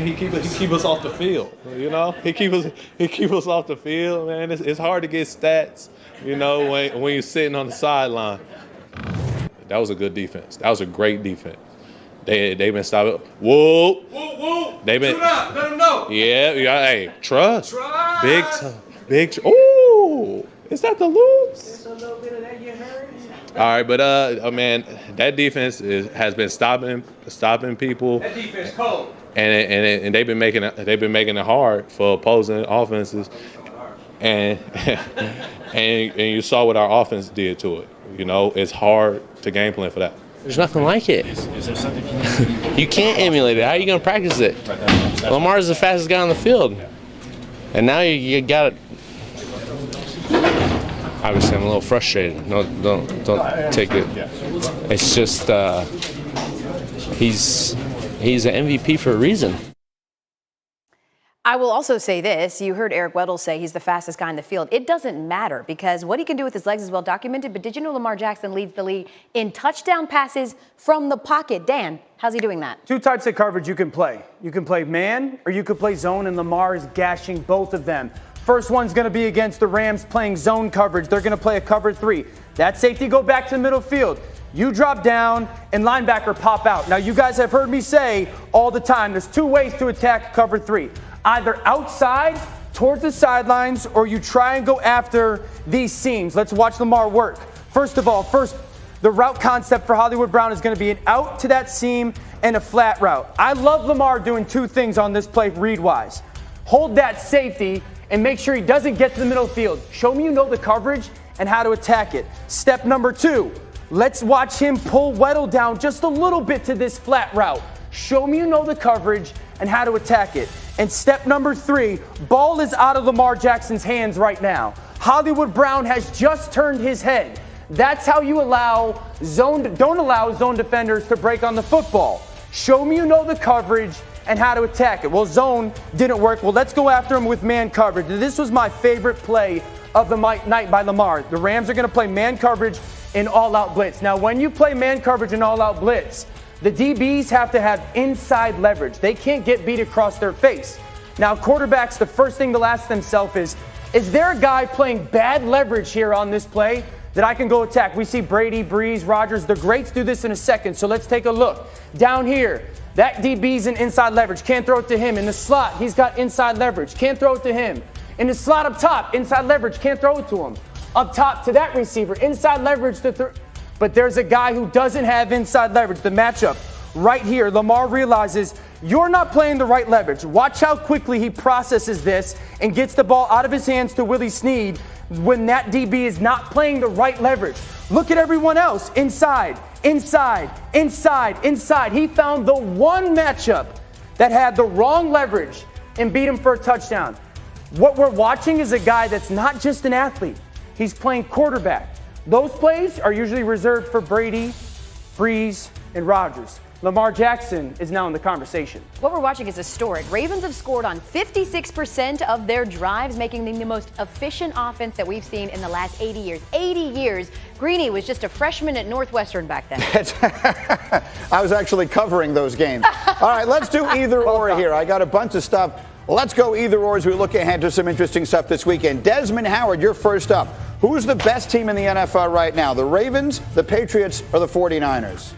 He keep us off the field, you know. He keep us off the field, man. It's hard to get stats, you know, when you're sitting on the sideline. That was a good defense. That was a great defense. They've been stopping. Whoa, whoa, whoa! They've been. Let them know. Yeah. Hey, trust. Big. Ooh, is that the loops? It's a little bit of that, you heard. All right, but man, that defense has been stopping people. That defense cold. And they've been making it hard for opposing offenses, and you saw what our offense did to it. You know, it's hard to game plan for that. There's nothing like it. Is there something You can't emulate it. How are you going to practice it? Lamar's the fastest guy on the field, and now you got it. Obviously, I'm a little frustrated. No, don't take it. It's just he's an MVP for a reason. I will also say this. You heard Eric Weddle say he's the fastest guy in the field. It doesn't matter because what he can do with his legs is well documented. But did you know Lamar Jackson leads the league in touchdown passes from the pocket? Dan, how's he doing that? Two types of coverage you can play. You can play man or you can play zone, and Lamar is gashing both of them. First one's going to be against the Rams playing zone coverage. They're going to play a cover 3. That safety go back to the middle field. You drop down and linebacker pop out. Now, you guys have heard me say all the time, there's two ways to attack cover 3. Either outside towards the sidelines or you try and go after these seams. Let's watch Lamar work. First of all, the route concept for Hollywood Brown is going to be an out to that seam and a flat route. I love Lamar doing two things on this play read-wise. Hold that safety and make sure he doesn't get to the middle field. Show me you know the coverage and how to attack it. Step number 2, let's watch him pull Weddle down just a little bit to this flat route. Show me you know the coverage and how to attack it. And step number 3, ball is out of Lamar Jackson's hands right now. Hollywood Brown has just turned his head. That's how you don't allow zone defenders to break on the football. Show me you know the coverage and how to attack it. Well, zone didn't work. Well, let's go after him with man coverage. This was my favorite play of the night by Lamar. The Rams are going to play man coverage in all-out blitz. Now, when you play man coverage in all-out blitz, the DBs have to have inside leverage. They can't get beat across their face. Now, quarterbacks, the first thing they'll ask themselves is there a guy playing bad leverage here on this play that I can go attack? We see Brady, Breeze, Rodgers. The greats do this in a second, so let's take a look. Down here, that DB's in inside leverage. Can't throw it to him. In the slot, he's got inside leverage. Can't throw it to him. In the slot up top, inside leverage. Can't throw it to him. Up top to that receiver, inside leverage to But there's a guy who doesn't have inside leverage. The matchup right here, Lamar realizes you're not playing the right leverage. Watch how quickly he processes this and gets the ball out of his hands to Willie Snead when that DB is not playing the right leverage. Look at everyone else. Inside. He found the one matchup that had the wrong leverage and beat him for a touchdown. What we're watching is a guy that's not just an athlete. He's playing quarterback. Those plays are usually reserved for Brady, Breeze, and Rodgers. Lamar Jackson is now in the conversation. What we're watching is historic. Ravens have scored on 56% of their drives, making them the most efficient offense that we've seen in the last 80 years. 80 years. Greeny was just a freshman at Northwestern back then. I was actually covering those games. All right, let's do either or here. I got a bunch of stuff. Let's go either or as we look ahead to some interesting stuff this weekend. Desmond Howard, you're first up. Who's the best team in the NFL right now? The Ravens, the Patriots, or the 49ers?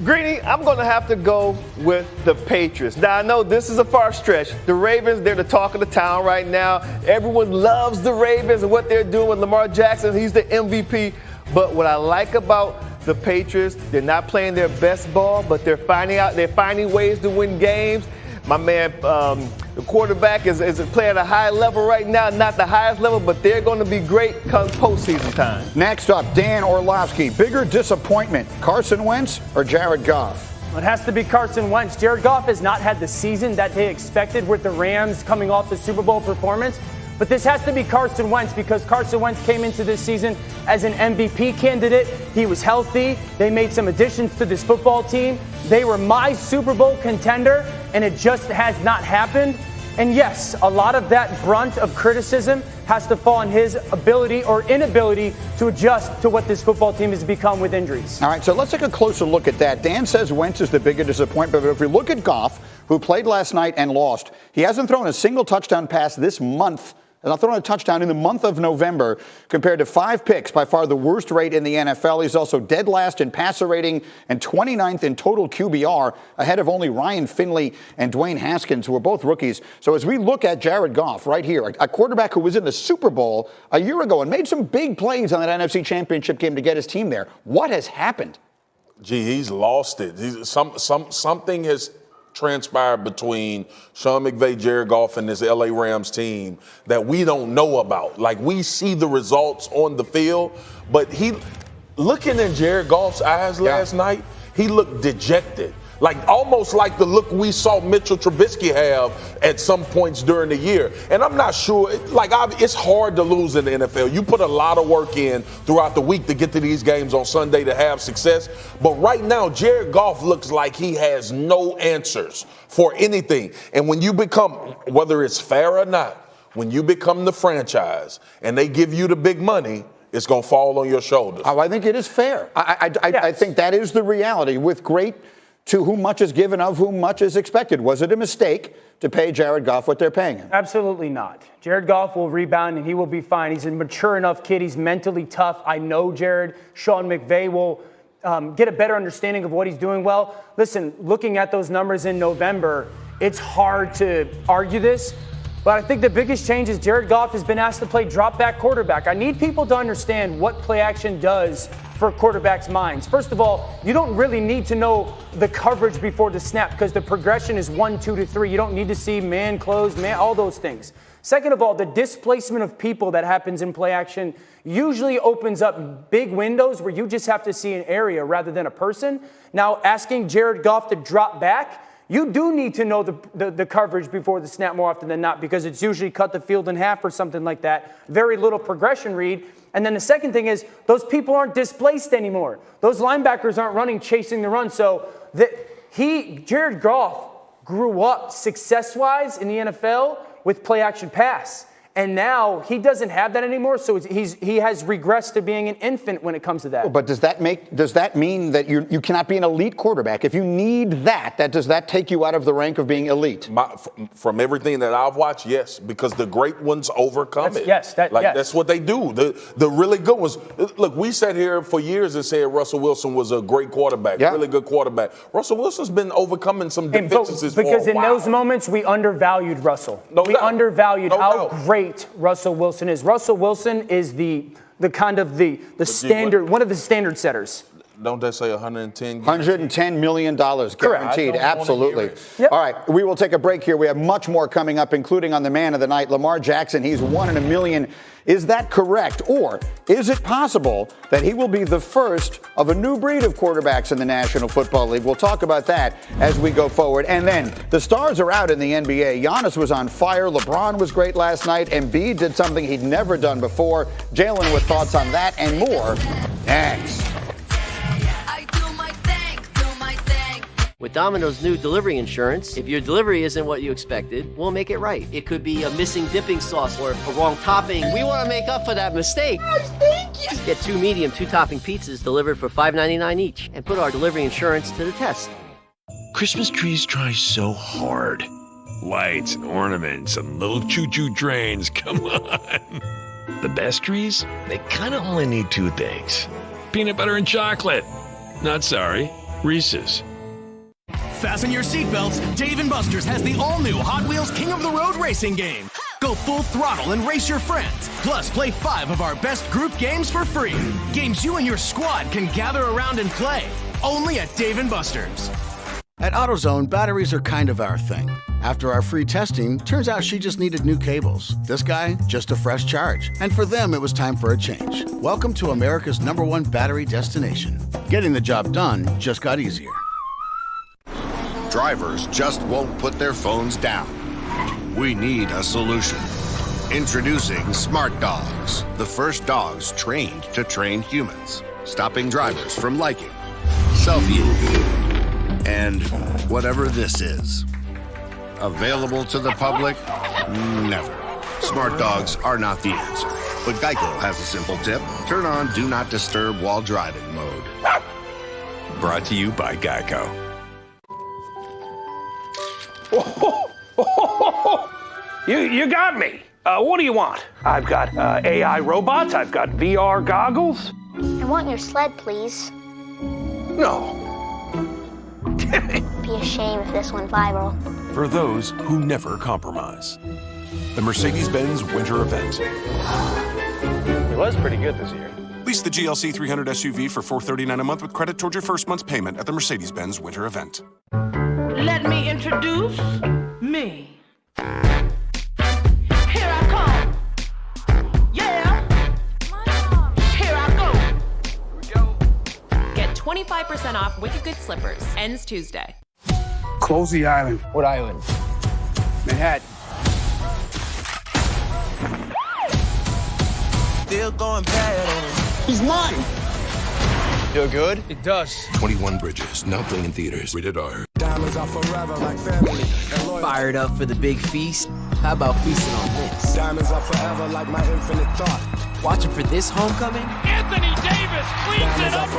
Greeny, I'm going to have to go with the Patriots. Now, I know this is a far stretch. The Ravens, they're the talk of the town right now. Everyone loves the Ravens and what they're doing with Lamar Jackson. He's the MVP. But what I like about the Patriots, they're not playing their best ball, but they're finding ways to win games. My man, the quarterback is playing at a high level right now, not the highest level, but they're going to be great come postseason time. Next up, Dan Orlovsky. Bigger disappointment, Carson Wentz or Jared Goff? It has to be Carson Wentz. Jared Goff has not had the season that they expected with the Rams coming off the Super Bowl performance. But this has to be Carson Wentz because Carson Wentz came into this season as an MVP candidate. He was healthy. They made some additions to this football team. They were my Super Bowl contender, and it just has not happened. And yes, a lot of that brunt of criticism has to fall on his ability or inability to adjust to what this football team has become with injuries. All right, so let's take a closer look at that. Dan says Wentz is the bigger disappointment, but if we look at Goff, who played last night and lost. He hasn't thrown a single touchdown pass this month. Has not thrown a touchdown in the month of November, compared to 5 picks, by far the worst rate in the NFL. He's also dead last in passer rating and 29th in total QBR, ahead of only Ryan Finley and Dwayne Haskins, who are both rookies. So as we look at Jared Goff right here, a quarterback who was in the Super Bowl a year ago and made some big plays on that NFC Championship game to get his team there, what has happened? Gee, he's lost it. Something has transpired between Sean McVay, Jared Goff, and this LA Rams team that we don't know about. Like, we see the results on the field, but looking in Jared Goff's eyes last night, he looked dejected. Like, almost like the look we saw Mitchell Trubisky have at some points during the year. And I'm not sure, it's hard to lose in the NFL. You put a lot of work in throughout the week to get to these games on Sunday to have success. But right now, Jared Goff looks like he has no answers for anything. And when you become, whether it's fair or not, when you become the franchise and they give you the big money, it's going to fall on your shoulders. Oh, I think it is fair. I think that is the reality. With great, to whom much is given, of whom much is expected. Was it a mistake to pay Jared Goff what they're paying him? Absolutely not. Jared Goff will rebound and he will be fine. He's a mature enough kid. He's mentally tough. I know Jared. Sean McVay will get a better understanding of what he's doing well. Listen, looking at those numbers in November, it's hard to argue this. But I think the biggest change is Jared Goff has been asked to play drop-back quarterback. I need people to understand what play action does for quarterbacks' minds. First of all, you don't really need to know the coverage before the snap because the progression is 1, 2 to 3. You don't need to see man, close, man, all those things. Second of all, the displacement of people that happens in play action usually opens up big windows where you just have to see an area rather than a person. Now, asking Jared Goff to drop back, you do need to know the coverage before the snap more often than not because it's usually cut the field in half or something like that. Very little progression read. And then the second thing is those people aren't displaced anymore. Those linebackers aren't running chasing the run. So Jared Goff grew up success-wise in the NFL with play-action pass. And now he doesn't have that anymore, so he has regressed to being an infant when it comes to that. But does that mean that you cannot be an elite quarterback? If you need that, does that take you out of the rank of being elite? From everything that I've watched, yes, because the great ones overcome it. Yes, that's what they do. The really good ones. Look, we sat here for years and said Russell Wilson was a great quarterback, really good quarterback. Russell Wilson's been overcoming some deficiencies because for a while. In those moments we undervalued Russell. We undervalued how great Russell Wilson is. Russell Wilson is the kind of the standard, one of the standard setters. Don't they say $110 million guaranteed? Absolutely. Yep. All right, we will take a break here. We have much more coming up, including on the man of the night, Lamar Jackson. He's 1 in a million. Is that correct? Or is it possible that he will be the first of a new breed of quarterbacks in the National Football League? We'll talk about that as we go forward. And then the stars are out in the NBA. Giannis was on fire. LeBron was great last night. Embiid did something he'd never done before. Jalen with thoughts on that and more next. With Domino's new delivery insurance, if your delivery isn't what you expected, we'll make it right. It could be a missing dipping sauce or a wrong topping. We want to make up for that mistake. Thank you. Get 2 medium, 2-topping pizzas delivered for $5.99 each and put our delivery insurance to the test. Christmas trees try so hard. Lights and ornaments and little choo-choo trains, come on. The best trees, they kind of only need 2 things. Peanut butter and chocolate. Not sorry, Reese's. Fasten your seatbelts. Dave & Buster's has the all-new Hot Wheels King of the Road racing game. Go full throttle and race your friends. Plus, play 5 of our best group games for free. Games you and your squad can gather around and play. Only at Dave & Buster's. At AutoZone, batteries are kind of our thing. After our free testing, turns out she just needed new cables. This guy, just a fresh charge. And for them, it was time for a change. Welcome to America's #1 battery destination. Getting the job done just got easier. Drivers just won't put their phones down. We need a solution. Introducing Smart Dogs, the first dogs trained to train humans, stopping drivers from liking, selfieing, and whatever this is. Available to the public? Never. Smart Dogs are not the answer, but Geico has a simple tip. Turn on Do Not Disturb While Driving mode. Brought to you by Geico. You got me. What do you want? I've got AI robots. I've got VR goggles. I want your sled, please. No. It'd be a shame if this went viral. For those who never compromise. The Mercedes-Benz Winter Event. It was pretty good this year. Lease the GLC 300 SUV for $439 a month with credit towards your first month's payment at the Mercedes-Benz Winter Event. Let me introduce me. Here I come. Yeah. Here I go. Get 25% off Wicked Good Slippers. Ends Tuesday. Close the island. What island? Manhattan. Still going bad. He's mine. Feel good? It does. 21 Bridges, now playing in theaters. Rated R. Diamonds are forever like family. Fired up for the big feast? How about feasting on this? Diamonds are forever like my infinite thought. Watching for this homecoming? Anthony Davis cleans it up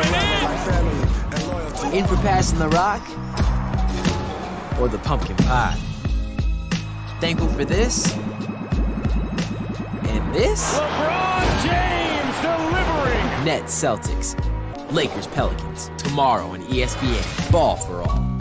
and in. In for passing the rock? Or the pumpkin pie? Thankful for this? And this? LeBron James delivering. Nets Celtics. Lakers Pelicans. Tomorrow on ESPN. Ball for all.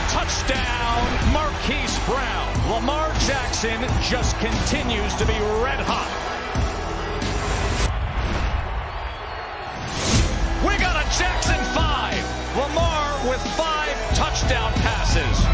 Touchdown, Marquise Brown. Lamar Jackson just continues to be red hot. We got a Jackson 5. Lamar with 5 touchdown passes.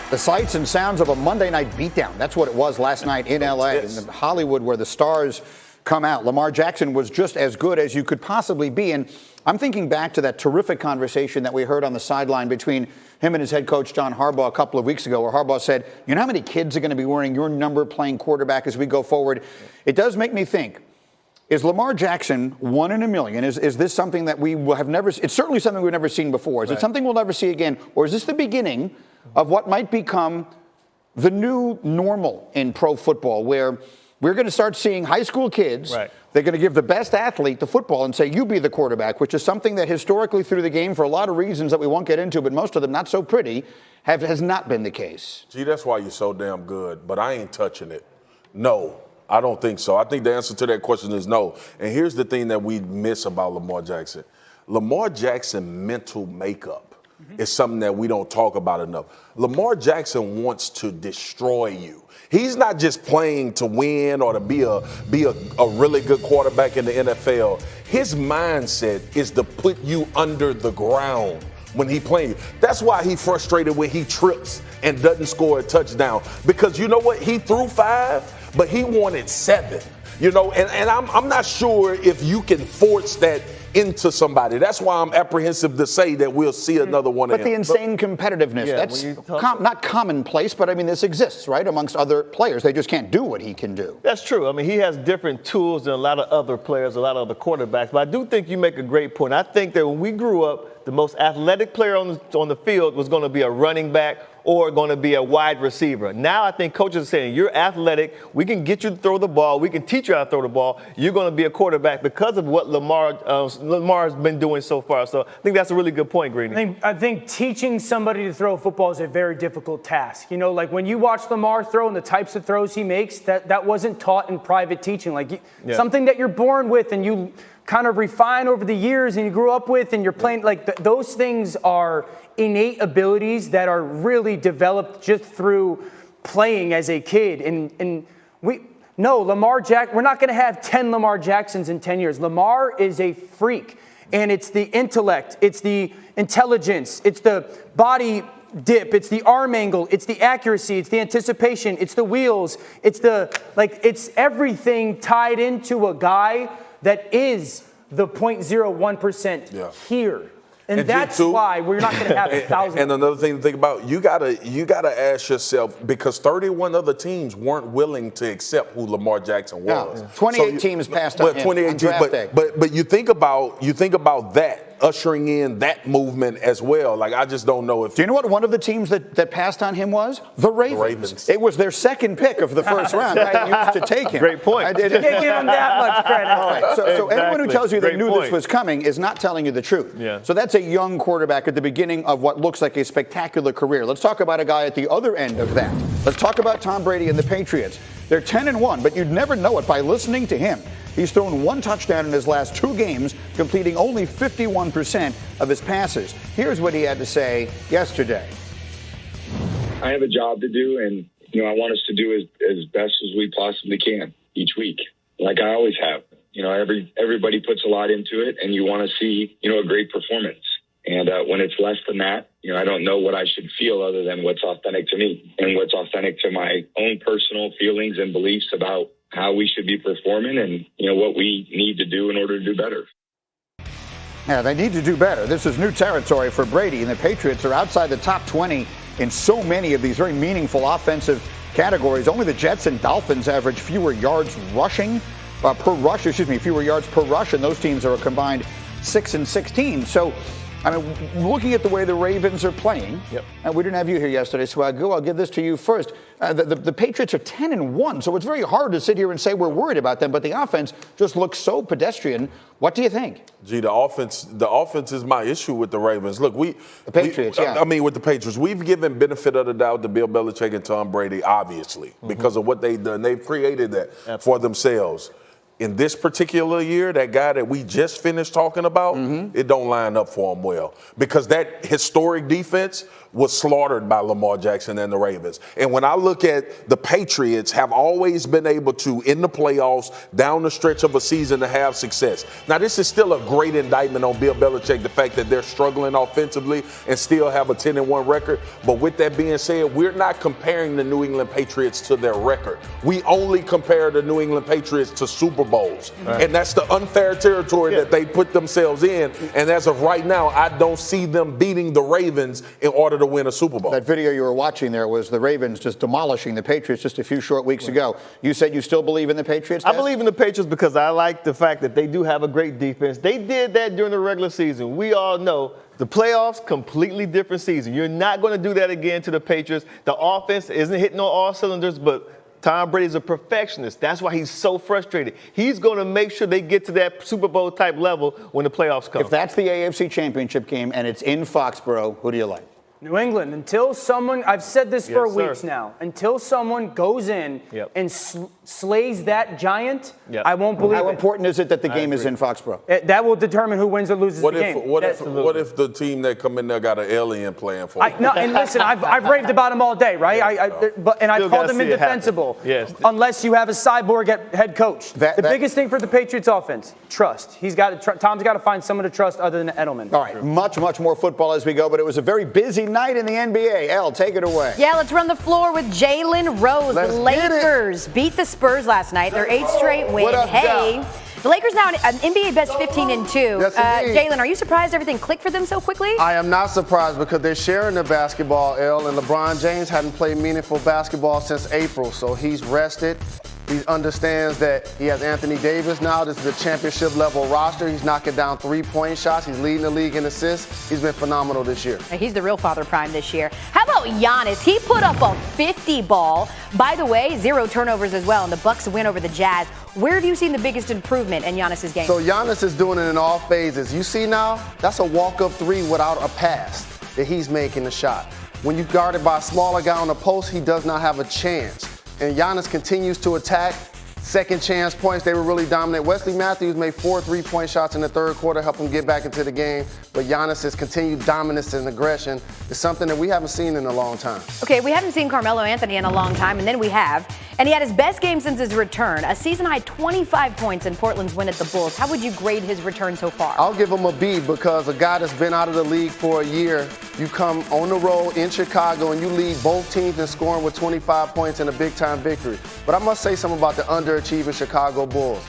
The sights and sounds of a Monday night beatdown. That's what it was last night in L.A. in Hollywood, where the stars come out. Lamar Jackson was just as good as you could possibly be. And I'm thinking back to that terrific conversation that we heard on the sideline between him and his head coach, John Harbaugh, a couple of weeks ago, where Harbaugh said, you know how many kids are going to be wearing your number playing quarterback as we go forward? It does make me think, is Lamar Jackson 1 in a million? Is this something that we have never, it's certainly something we've never seen before. Is it something we'll never see again? Or is this the beginning of what might become the new normal in pro football, where we're going to start seeing high school kids, they're going to give the best athlete the football and say, you be the quarterback, which is something that historically through the game, for a lot of reasons that we won't get into, but most of them not so pretty, has not been the case. Gee, that's why you're so damn good, but I ain't touching it. No, I don't think so. I think the answer to that question is no. And here's the thing that we miss about Lamar Jackson. Lamar Jackson's mental makeup is something that we don't talk about enough. Lamar Jackson wants to destroy you. He's not just playing to win or to be a really good quarterback in the NFL. His mindset is to put you under the ground when he playing. That's why he's frustrated when he trips and doesn't score a touchdown. Because you know what? He threw 5, but he wanted 7. You know, and I'm not sure if you can force that into somebody. That's why I'm apprehensive to say that we'll see another one but of him. The insane competitiveness, that's not commonplace, but I mean, this exists, right, amongst other players. They just can't do what he can do. That's true. I mean, he has different tools than a lot of other players, a lot of other quarterbacks. But I do think you make a great point. I think that when we grew up, the most athletic player on the field was going to be a running back or going to be a wide receiver. Now I think coaches are saying, you're athletic, we can get you to throw the ball, we can teach you how to throw the ball, you're going to be a quarterback because of what Lamar's been doing so far. So I think that's a really good point, Greeny. I think teaching somebody to throw a football is a very difficult task. You know, like when you watch Lamar throw and the types of throws he makes, that wasn't taught in private teaching. Like something that you're born with and you kind of refine over the years and you grew up with and you're playing, like those things are innate abilities that are really developed just through playing as a kid. And Lamar Jackson, we're not going to have 10 Lamar Jacksons in 10 years. Lamar is a freak, and it's the intellect, it's the intelligence, it's the body dip, it's the arm angle, it's the accuracy, it's the anticipation, it's the wheels, it's everything tied into a guy that is the 0.01% here. And that's why we're not going to have 1,000. And another thing to think about, you gotta ask yourself, because 31 other teams weren't willing to accept who Lamar Jackson was. No, 28 teams passed on him. 28 on draft day. But you think about that, ushering in that movement as well. Like, I just don't know if. Do you know what one of the teams that passed on him was? The Ravens. It was their second pick of the first round. I used to take him. Great point. I didn't give him that much credit. All right. So Exactly. anyone who tells you they Great knew point. this was coming is not telling you the truth. Yeah. So that's a young quarterback at the beginning of what looks like a spectacular career. Let's talk about a guy at the other end of that. Let's talk about Tom Brady and the Patriots. They're 10-1, but you'd never know it by listening to him. He's thrown one touchdown in his last 2 games, completing only 51% of his passes. Here's what he had to say yesterday. I have a job to do, and I want us to do as best as we possibly can each week, like I always have. Everybody puts a lot into it, and you want to see a great performance. And when it's less than that, I don't know what I should feel other than what's authentic to me and what's authentic to my own personal feelings and beliefs about how we should be performing and, what we need to do in order to do better. Yeah, they need to do better. This is new territory for Brady, and the Patriots are outside the top 20 in so many of these very meaningful offensive categories. Only the Jets and Dolphins average fewer yards per rush, fewer yards per rush, and those teams are a combined 6 and 16. So, looking at the way the Ravens are playing, and we didn't have you here yesterday, so I'll give this to you first. The Patriots are 10-1, so it's very hard to sit here and say we're worried about them, but the offense just looks so pedestrian. What do you think? The offense is my issue with the Ravens. Look, with the Patriots, we've given benefit of the doubt to Bill Belichick and Tom Brady, obviously, because of what they've done. They've created that for themselves. In this particular year, that guy that we just finished talking about, it don't line up for him well, because that historic defense was slaughtered by Lamar Jackson and the Ravens. And when I look at the Patriots, have always been able to, in the playoffs, down the stretch of a season, to have success. Now, this is still a great indictment on Bill Belichick, the fact that they're struggling offensively and still have a 10-1 record. But with that being said, we're not comparing the New England Patriots to their record. We only compare the New England Patriots to Super Bowls. Right. And that's the unfair territory that they put themselves in. And as of right now, I don't see them beating the Ravens in order to win a Super Bowl. That video you were watching there was the Ravens just demolishing the Patriots just a few short weeks ago. You said you still believe in the Patriots? I believe in the Patriots because I like the fact that they do have a great defense. They did that during the regular season. We all know the playoffs, completely different season. You're not going to do that again to the Patriots. The offense isn't hitting on all cylinders, but Tom Brady's a perfectionist. That's why he's so frustrated. He's going to make sure they get to that Super Bowl type level when the playoffs come. If that's the AFC Championship game and it's in Foxborough, who do you like? New England, until someone, I've said this for weeks now, until someone goes in and slays that giant, I won't believe it. How important is it that the game is in Foxborough? That will determine who wins or loses the game. What if the team that come in there got an alien playing for them? And listen, I've raved about him all day, right? I've called them indefensible. Unless you have a cyborg at head coach. The biggest thing for the Patriots offense, trust. Tom's got to find someone to trust other than Edelman. All right, much more football as we go, but it was a very busy night in the NBA. Elle, take it away. Yeah, let's run the floor with Jalen Rose. The Lakers beat the Spurs last night. Their 8th straight win. The Lakers now an NBA best 15-2. Jalen, are you surprised everything clicked for them so quickly? I am not surprised because they're sharing the basketball, Elle, and LeBron James hadn't played meaningful basketball since April, so he's rested. He understands that he has Anthony Davis now. This is a championship-level roster. He's knocking down three-point shots. He's leading the league in assists. He's been phenomenal this year. He's the real Father Prime this year. How about Giannis? He put up a 50 ball. By the way, 0 turnovers as well, and the Bucks win over the Jazz. Where have you seen the biggest improvement in Giannis's game? So Giannis is doing it in all phases. You see now, that's a walk-up three without a pass that he's making the shot. When you're guarded by a smaller guy on the post, he does not have a chance. And Giannis continues to attack. second chance points, they were really dominant. Wesley Matthews made 4 3-point shots in the third quarter, helped him get back into the game. But Giannis's continued dominance and aggression is something that we haven't seen in a long time. Okay, we haven't seen Carmelo Anthony in a long time, and then we have. And he had his best game since his return, a season-high 25 points in Portland's win at the Bulls. How would you grade his return so far? I'll give him a B because a guy that's been out of the league for a year, you come on the road in Chicago and you lead both teams in scoring with 25 points in a big-time victory. But I must say something about the underachieving Chicago Bulls.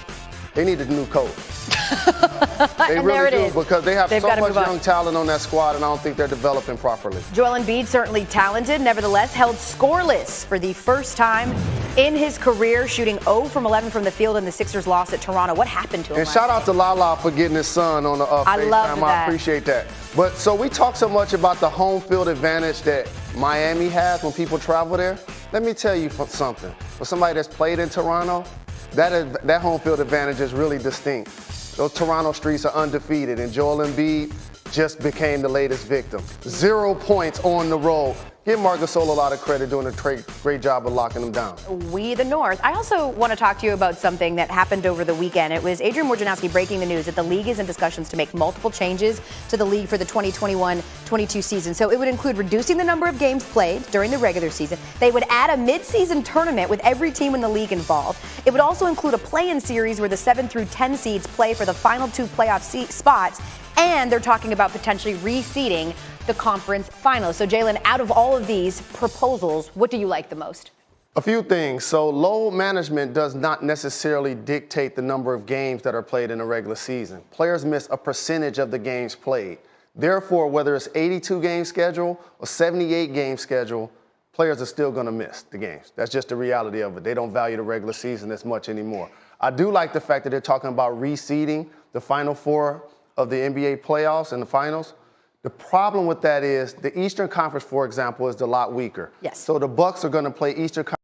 They need a new coach. They really do because they have so much young talent on that squad, and I don't think they're developing properly. Joel Embiid, certainly talented, nevertheless held scoreless for the first time in his career, shooting 0 from 11 from the field in the Sixers' loss at Toronto. What happened to him? And shout out to Lala for getting his son on the I love that. I appreciate that. But so we talk so much about the home field advantage that Miami has when people travel there. Let me tell you something. For somebody that's played in Toronto, that home field advantage is really distinct. Those Toronto streets are undefeated, and Joel Embiid just became the latest victim. 0 points on the road. Give Marc Gasol a lot of credit doing a great job of locking them down. We the North. I also want to talk to you about something that happened over the weekend. It was Adrian Wojnarowski breaking the news that the league is in discussions to make multiple changes to the league for the 2021-22 season. So it would include reducing the number of games played during the regular season. They would add a mid-season tournament with every team in the league involved. It would also include a play-in series where the 7 through 10 seeds play for the final 2 playoff spots. And they're talking about potentially reseeding the conference finals. So, Jalen, out of all of these proposals, what do you like the most? A few things. So, load management does not necessarily dictate the number of games that are played in a regular season. Players miss a percentage of the games played. Therefore, whether it's 82-game schedule or 78-game schedule, players are still going to miss the games. That's just the reality of it. They don't value the regular season as much anymore. I do like the fact that they're talking about reseeding the Final Four of the NBA playoffs and the finals. The problem with that is the Eastern Conference, for example, is a lot weaker. Yes. So the Bucks are going to play Eastern Conference.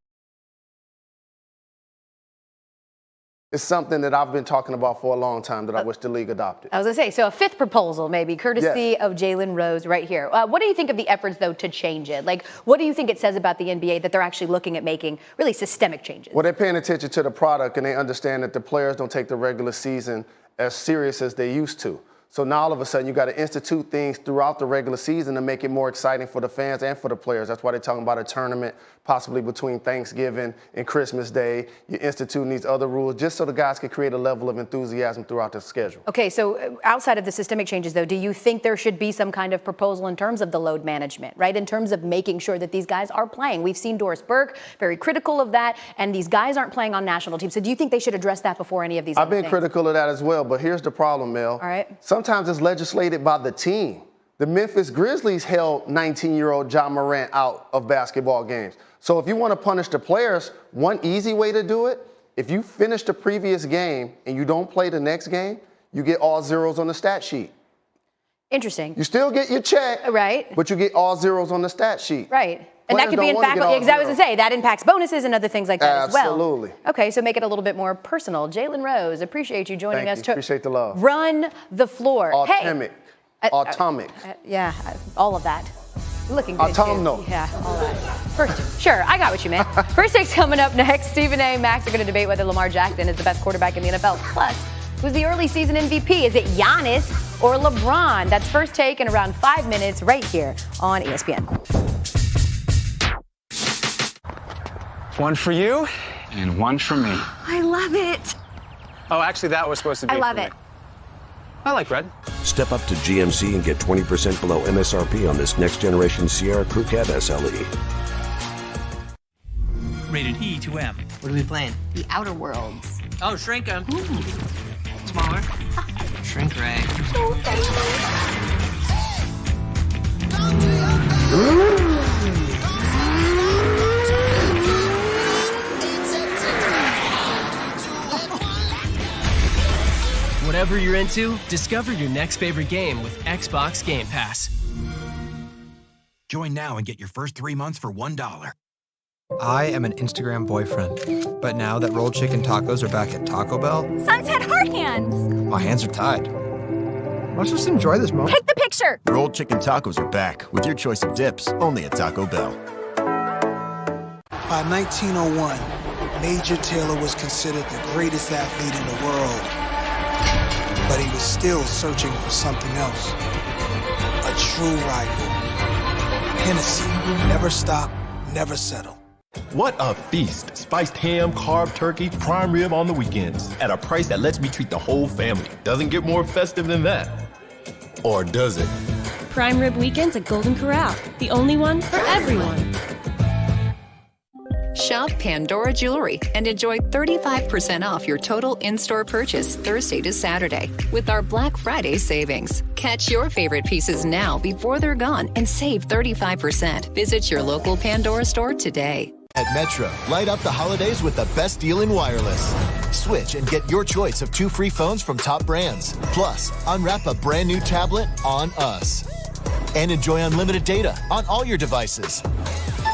It's something that I've been talking about for a long time that I wish the league adopted. I was going to say, so a fifth proposal maybe, courtesy of Jalen Rose right here. What do you think of the efforts, though, to change it? Like, what do you think it says about the NBA that they're actually looking at making really systemic changes? Well, they're paying attention to the product, and they understand that the players don't take the regular season as serious as they used to. So now all of a sudden you got to institute things throughout the regular season to make it more exciting for the fans and for the players. That's why they're talking about a tournament possibly between Thanksgiving and Christmas Day. You're instituting these other rules just so the guys can create a level of enthusiasm throughout the schedule. Okay, so outside of the systemic changes, though, do you think there should be some kind of proposal in terms of the load management, right? In terms of making sure that these guys are playing. We've seen Doris Burke very critical of that, and these guys aren't playing on national teams. So do you think they should address that before any of these I've been things? critical of that as well, but here's the problem, Mel. All right. Sometimes it's legislated by the team. The Memphis Grizzlies held 19-year-old John Morant out of basketball games. So if you want to punish the players, one easy way to do it, if you finish the previous game and you don't play the next game, you get all zeros on the stat sheet. Interesting. You still get your check, right? But you get all zeros on the stat sheet. Right. And that could be in fact, because I was going to say, that impacts bonuses and other things like that as well. Absolutely. Okay, so make it a little bit more personal. Jalen Rose, appreciate you joining us. Thank you. Appreciate the love. Run the floor. Atomic. Atomic. Yeah, all of that. Looking good, Autumnal. too. Yeah, all that. First, sure, I got what you meant. First Take's coming up next. Stephen A. and Max are going to debate whether Lamar Jackson is the best quarterback in the NFL. Plus, who's the early season MVP? Is it Giannis or LeBron? That's First Take in around 5 minutes right here on ESPN. One for you and one for me. I love it. Oh, actually, that was supposed to be I love for me. it. I like red. Step up to GMC and get 20% below MSRP on this next-generation Sierra Crew Cab SLE. Rated E to M. What are we playing? The Outer Worlds. Oh, shrink 'em. Smaller. Shrink ray. Whatever you're into, discover your next favorite game with Xbox Game Pass. Join now and get your first 3 months for $1. I am an Instagram boyfriend, but now that rolled chicken tacos are back at Taco Bell, Sunset Heart Hands. my hands are tied. Let's just enjoy this moment. Take the picture. Rolled chicken tacos are back with your choice of dips only at Taco Bell. By 1901, Major Taylor was considered the greatest athlete in the world, but he was still searching for something else. A true rival. Hennessy, never stop, never settle. What a feast. Spiced ham, carb turkey, prime rib on the weekends at a price that lets me treat the whole family. Doesn't get more festive than that. Or does it? Prime Rib Weekends at Golden Corral. The only one for everyone. Shop Pandora Jewelry and enjoy 35% off your total in-store purchase Thursday to Saturday with our Black Friday savings. Catch your favorite pieces now before they're gone and save 35%. Visit your local Pandora store today. At Metro, light up the holidays with the best deal in wireless. Switch and get your choice of 2 free phones from top brands. Plus, unwrap a brand new tablet on us. And enjoy unlimited data on all your devices.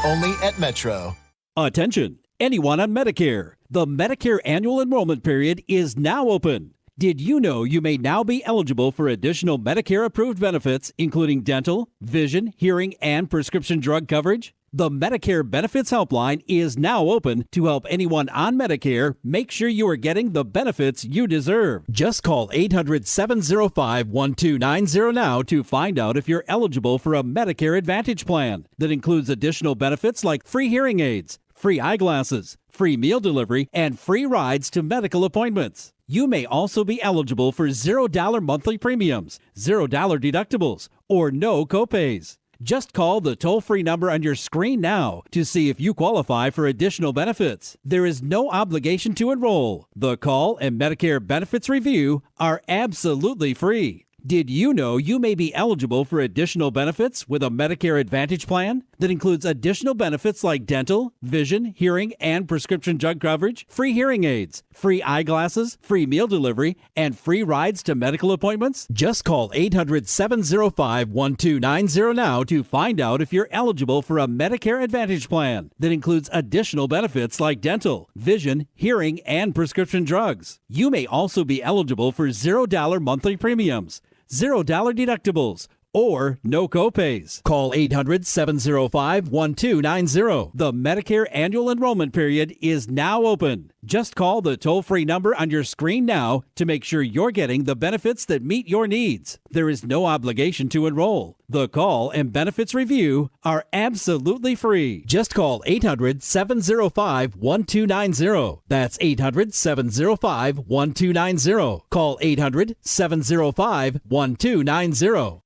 Only at Metro. Attention, anyone on Medicare. The Medicare annual enrollment period is now open. Did you know you may now be eligible for additional Medicare-approved benefits, including dental, vision, hearing, and prescription drug coverage? The Medicare Benefits Helpline is now open to help anyone on Medicare make sure you are getting the benefits you deserve. Just call 800-705-1290 now to find out if you're eligible for a Medicare Advantage plan that includes additional benefits like free hearing aids, free eyeglasses, free meal delivery, and free rides to medical appointments. You may also be eligible for $0 monthly premiums, $0 deductibles, or no copays. Just call the toll-free number on your screen now to see if you qualify for additional benefits. There is no obligation to enroll. The call and Medicare benefits review are absolutely free. Did you know you may be eligible for additional benefits with a Medicare Advantage plan that includes additional benefits like dental, vision, hearing, and prescription drug coverage, free hearing aids, free eyeglasses, free meal delivery, and free rides to medical appointments? Just call 800-705-1290 now to find out if you're eligible for a Medicare Advantage plan that includes additional benefits like dental, vision, hearing, and prescription drugs. You may also be eligible for $0 monthly premiums, $0 deductibles, or no copays. Call 800-705-1290. The Medicare annual enrollment period is now open. Just call the toll-free number on your screen now to make sure you're getting the benefits that meet your needs. There is no obligation to enroll. The call and benefits review are absolutely free. Just call 800-705-1290. That's 800-705-1290. Call 800-705-1290.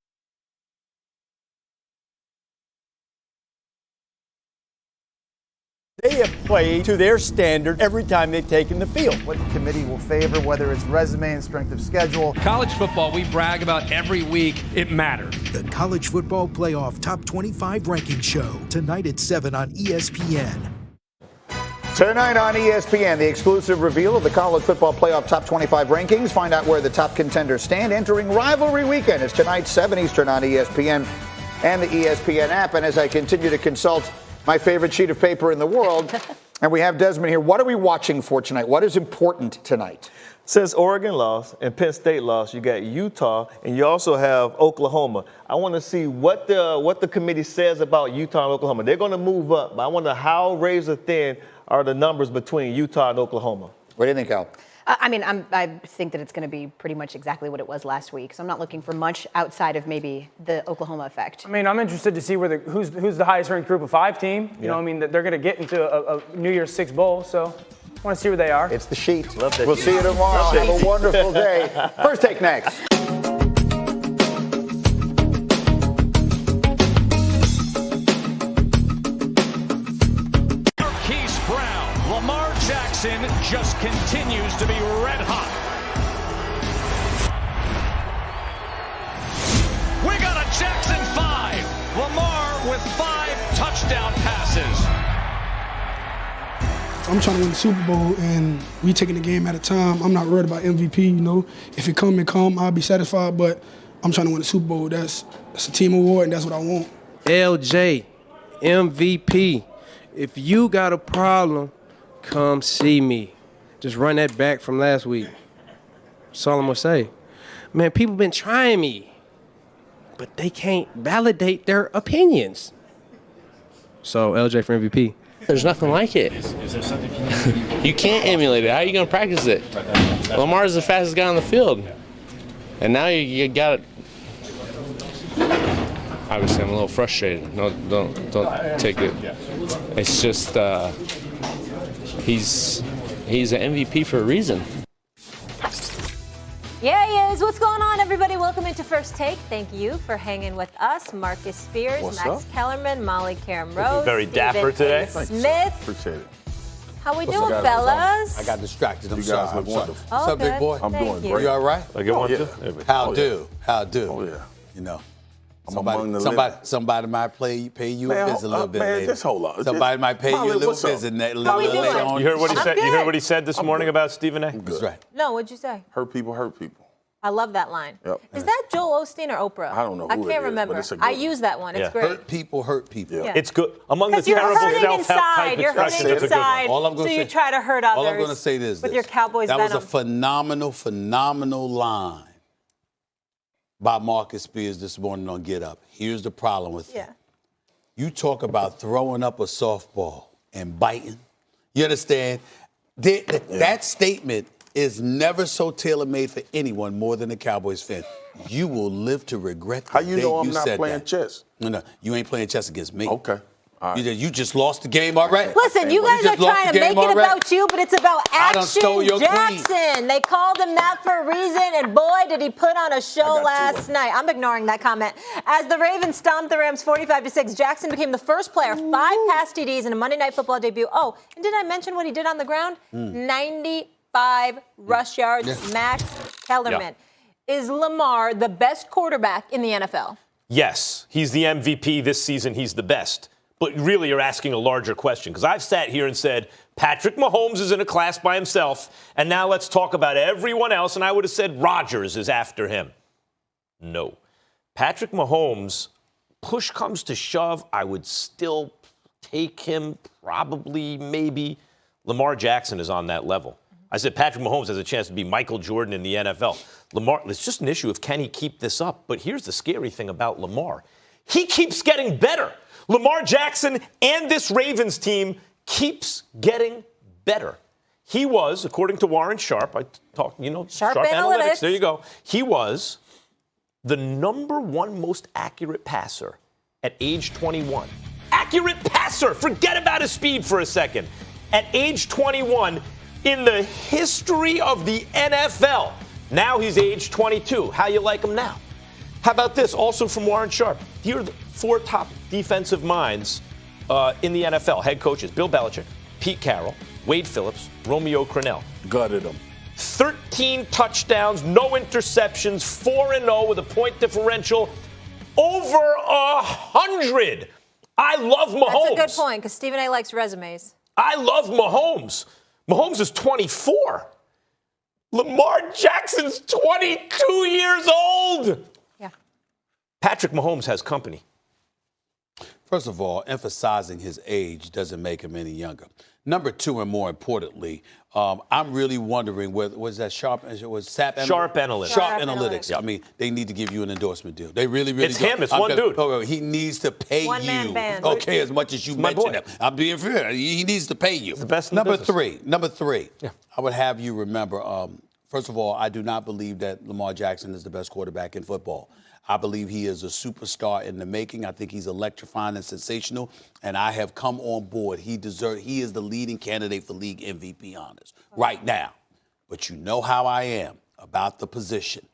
They have played to their standard every time they've taken the field. What the committee will favor, whether it's resume and strength of schedule. College football, we brag about every week. It matters. The College Football Playoff Top 25 Ranking Show, tonight at 7 on ESPN. Tonight on ESPN, the exclusive reveal of the College Football Playoff Top 25 rankings. Find out where the top contenders stand entering rivalry weekend. It's tonight, 7 Eastern on ESPN and the ESPN app. And as I continue to consult my favorite sheet of paper in the world, and we have Desmond here. What are we watching for tonight? What is important tonight? Since Oregon lost and Penn State lost, you got Utah, and you also have Oklahoma. I want to see what the committee says about Utah and Oklahoma. They're going to move up, but I wonder how razor thin are the numbers between Utah and Oklahoma. What do you think, Al? I think that it's going to be pretty much exactly what it was last week. So I'm not looking for much outside of maybe the Oklahoma effect. I mean, I'm interested to see who's the highest ranked group of 5 team. You know, I mean, that they're going to get into a New Year's Six bowl. So I want to see where they are. It's the sheet. We'll see you tomorrow. Have a wonderful day. First Take next. Jackson just continues to be red hot. We got a Jackson 5. Lamar with 5 touchdown passes. I'm trying to win the Super Bowl, and we taking the game at a time. I'm not worried about MVP, you know. If it come, I'll be satisfied, but I'm trying to win the Super Bowl. That's a team award, and that's what I want. LJ, MVP. If you got a problem, come see me. Just run that back from last week. That's all I'm going to say. Man, people been trying me, but they can't validate their opinions. So, LJ for MVP. There's nothing like it. Is there something You can't emulate it. How are you going to practice it? Lamar's the fastest guy on the field. And now you got it. Obviously, I'm a little frustrated. No, don't take it. It's just he's an MVP for a reason. Yeah, he is. What's going on, everybody? Welcome into First Take. Thank you for hanging with us. Marcus Spears, What's Max up? Kellerman, Molly Karen Rose, Very dapper today. Smith. Appreciate it. How we doing, fellas? I got distracted. You guys look wonderful. What's up, big boy? I'm doing you. great. You all right? I get one too? How do? How do? Oh, yeah. You know. I'm among the living. Somebody might pay you a visit a little bit later. Just hold on. Somebody might pay you a little visit later on. You heard what he said? good. You heard what he said this morning about Stephen A? That's right. No, what'd you say? Hurt people hurt people. I love that line. Yep. Is that Joel Osteen or Oprah? I don't know who I it can't is, remember. but it's a good I one. use that one. It's great. Hurt people hurt people. Yeah. It's good. Among the Because you're terrible hurting self-help inside. type You're hurting expressions, it's a good one. inside. All I'm gonna so you say- try to hurt others. All I'm going to say is with this. your Cowboys That venom. was a phenomenal line by Marcus Spears this morning on Get Up. Here's the problem with it. You talk about throwing up a softball and biting. You understand? That statement is never so tailor-made for anyone more than a Cowboys fan. You will live to regret the How you day know I'm you not said playing that. chess? No, you ain't playing chess against me. Okay. All right. You just lost the game already. Listen, you guys are trying to make it about you, but it's about I done stole Action your queen. Jackson. They called him that for a reason, and boy, did he put on a show last night. I'm ignoring that comment. As the Ravens stomped the Rams 45-6, Jackson became the first player, 5 pass TDs in a Monday Night Football debut. Oh, and did I mention what he did on the ground? 95 rush yards. Yeah. Max Kellerman. Is Lamar the best quarterback in the NFL? Yes, he's the MVP this season. He's the best. But really, you're asking a larger question, because I've sat here and said Patrick Mahomes is in a class by himself, and now let's talk about everyone else, and I would have said Rodgers is after him. No. Patrick Mahomes, push comes to shove, I would still take him, probably, maybe. Lamar Jackson is on that level. I said Patrick Mahomes has a chance to be Michael Jordan in the NFL. Lamar, it's just an issue of can he keep this up? But here's the scary thing about Lamar. He keeps getting better. Lamar Jackson and this Ravens team keeps getting better. He was, according to Warren Sharp, I talked, Sharp Analytics. There you go. He was the #1 most accurate passer at age 21. Accurate passer. Forget about his speed for a second. At age 21 in the history of the NFL. Now he's age 22. How you like him now? How about this? Also from Warren Sharp. Here are the 4 top defensive minds in the NFL. Head coaches: Bill Belichick, Pete Carroll, Wade Phillips, Romeo Crennel. Gutted him. 13 touchdowns, no interceptions, 4-0 with a point differential over 100. I love Mahomes. That's a good point, because Stephen A. likes resumes. I love Mahomes. Mahomes is 24. Lamar Jackson's 22 years old. Yeah. Patrick Mahomes has company. First of all, emphasizing his age doesn't make him any younger. Number 2, and more importantly, I'm really wondering whether was that Sharp? Was SAP? Sharp Analytics. Sharp Analytics. I mean, they need to give you an endorsement deal. They really It's do. him. It's one dude. He needs to pay One you. man band. Okay, as much as you mentioned him. I'm being fair. He needs to pay you. It's the best in the business. Number three. Yeah. I would have you remember. First of all, I do not believe that Lamar Jackson is the best quarterback in football. I believe he is a superstar in the making. I think he's electrifying and sensational, and I have come on board. He is the leading candidate for league MVP honors right now. But you know how I am about the position.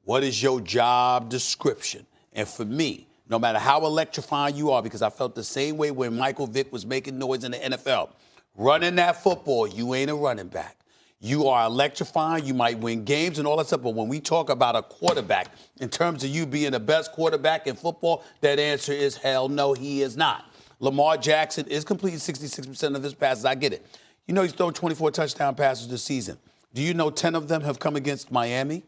What is your job description? And for me, no matter how electrifying you are, because I felt the same way when Michael Vick was making noise in the NFL, running that football, you ain't a running back. You are electrifying. You might win games and all that stuff. But when we talk about a quarterback, in terms of you being the best quarterback in football, that answer is hell no, he is not. Lamar Jackson is completing 66% of his passes. I get it. You know he's thrown 24 touchdown passes this season. Do you know 10 of them have come against Miami?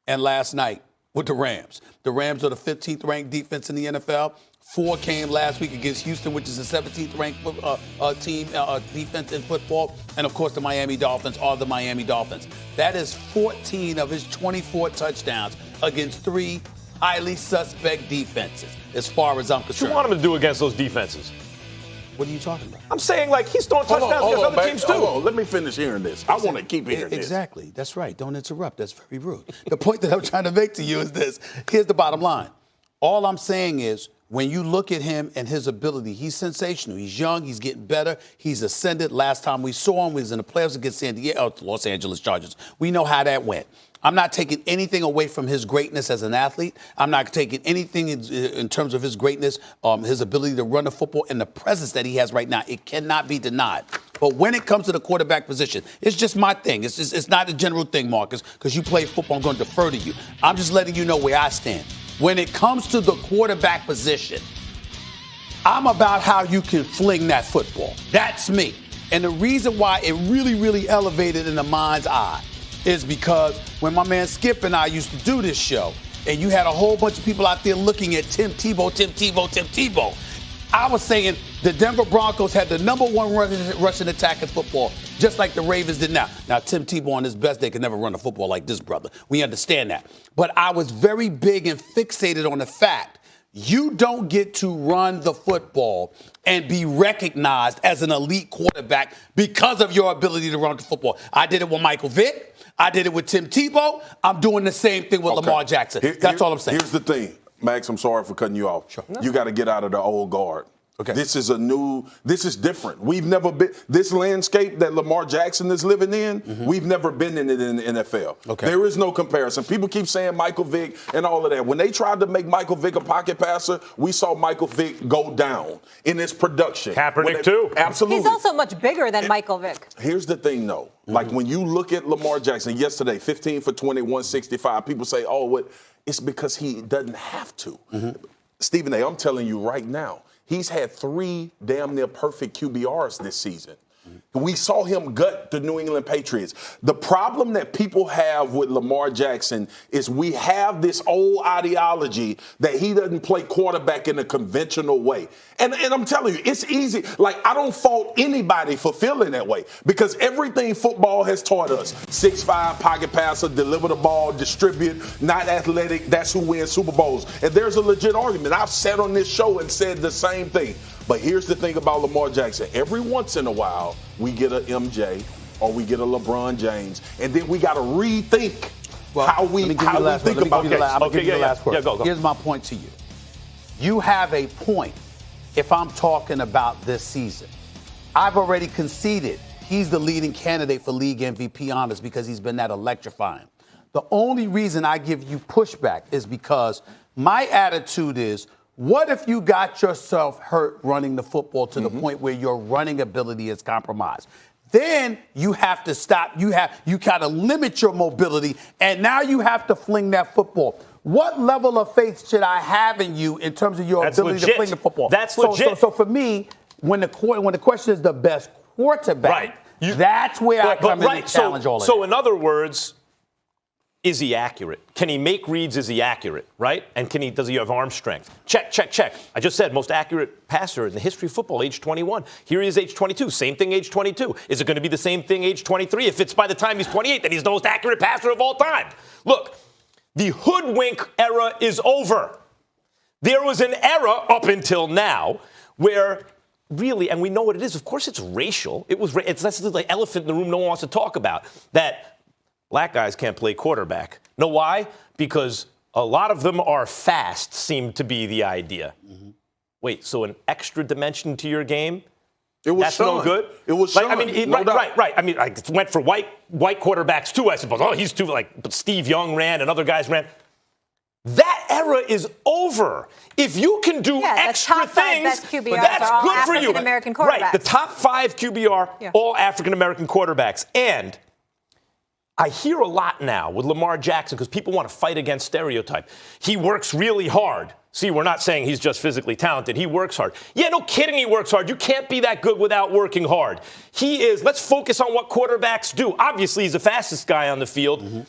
And last night with the Rams. The Rams are the 15th ranked defense in the NFL. 4 came last week against Houston, which is the 17th ranked team defense in football. And, of course, the Miami Dolphins are the Miami Dolphins. That is 14 of his 24 touchdowns against 3 highly suspect defenses, as far as I'm concerned. What you want him to do against those defenses? What are you talking about? I'm saying, like, he's throwing touchdowns against other teams, too. Hold on. Let me finish hearing this. I want to keep hearing this. Exactly. That's right. Don't interrupt. That's very rude. The point that I'm trying to make to you is this. Here's the bottom line. All I'm saying is, when you look at him and his ability, he's sensational. He's young. He's getting better. He's ascended. Last time we saw him, we was in the playoffs against Los Angeles Chargers. We know how that went. I'm not taking anything away from his greatness as an athlete. I'm not taking anything in terms of his greatness, his ability to run the football, and the presence that he has right now. It cannot be denied. But when it comes to the quarterback position, it's just my thing. It's not a general thing, Marcus, because you play football. I'm going to defer to you. I'm just letting you know where I stand. When it comes to the quarterback position, I'm about how you can fling that football. That's me. And the reason why it really, really elevated in the mind's eye is because when my man Skip and I used to do this show, and you had a whole bunch of people out there looking at Tim Tebow, I was saying the Denver Broncos had the number one rushing attack in football, just like the Ravens did now. Now, Tim Tebow on his best day could never run a football like this, brother. We understand that. But I was very big and fixated on the fact you don't get to run the football and be recognized as an elite quarterback because of your ability to run the football. I did it with Michael Vick. I did it with Tim Tebow. I'm doing the same thing with Lamar Jackson. That's all I'm saying. Here's the thing. Max, I'm sorry for cutting you off. Sure. You got to get out of the old guard. Okay. This is different. We've never been, this landscape that Lamar Jackson is living in, we've never been in it in the NFL. Okay. There is no comparison. People keep saying Michael Vick and all of that. When they tried to make Michael Vick a pocket passer, we saw Michael Vick go down in his production. Kaepernick, too. Absolutely. He's also much bigger than Michael Vick. Here's the thing, though. Like, when you look at Lamar Jackson yesterday, 15 for 20, 165, people say, it's because he doesn't have to. Stephen A., I'm telling you right now, he's had 3 damn near perfect QBRs this season. We saw him gut the New England Patriots. The problem that people have with Lamar Jackson is we have this old ideology that he doesn't play quarterback in a conventional way. And I'm telling you, it's easy. Like, I don't fault anybody for feeling that way because everything football has taught us, 6'5", pocket passer, deliver the ball, distribute, not athletic, that's who wins Super Bowls. And there's a legit argument. I've sat on this show and said the same thing. But here's the thing about Lamar Jackson. Every once in a while, we get an MJ or we get a LeBron James, and then we got to rethink how we think about it. I'll give you the last word. Go. Here's my point to you. You have a point if I'm talking about this season. I've already conceded he's the leading candidate for league MVP honors because he's been that electrifying. The only reason I give you pushback is because my attitude is, what if you got yourself hurt running the football to the point where your running ability is compromised? Then you have to stop. You got to limit your mobility, and now you have to fling that football. What level of faith should I have in you in terms of your ability to fling the football? That's legit. So for me, when the question is the best quarterback, that's where I come in and challenge all of that. So in other words, is he accurate? Can he make reads? Is he accurate, right? And does he have arm strength? Check. I just said most accurate passer in the history of football, age 21. Here he is, age 22. Same thing, age 22. Is it going to be the same thing, age 23? If it's by the time he's 28, then he's the most accurate passer of all time. Look, the hoodwink era is over. There was an era up until now where really, and we know what it is. Of course, it's racial. That's the elephant in the room no one wants to talk about. That black guys can't play quarterback. Know why? Because a lot of them are fast, seem to be the idea. Wait, so an extra dimension to your game? That's no good? It was Sean. Right. I mean, I went for white quarterbacks too, I suppose. Oh, he's too, but Steve Young ran and other guys ran. That era is over. If you can do extra things, that's good for you. African-American quarterbacks. Right, the top 5 QBR, all African-American quarterbacks. And I hear a lot now with Lamar Jackson because people want to fight against stereotype. He works really hard. See, we're not saying he's just physically talented. He works hard. Yeah, no kidding, he works hard. You can't be that good without working hard. Let's focus on what quarterbacks do. Obviously, he's the fastest guy on the field.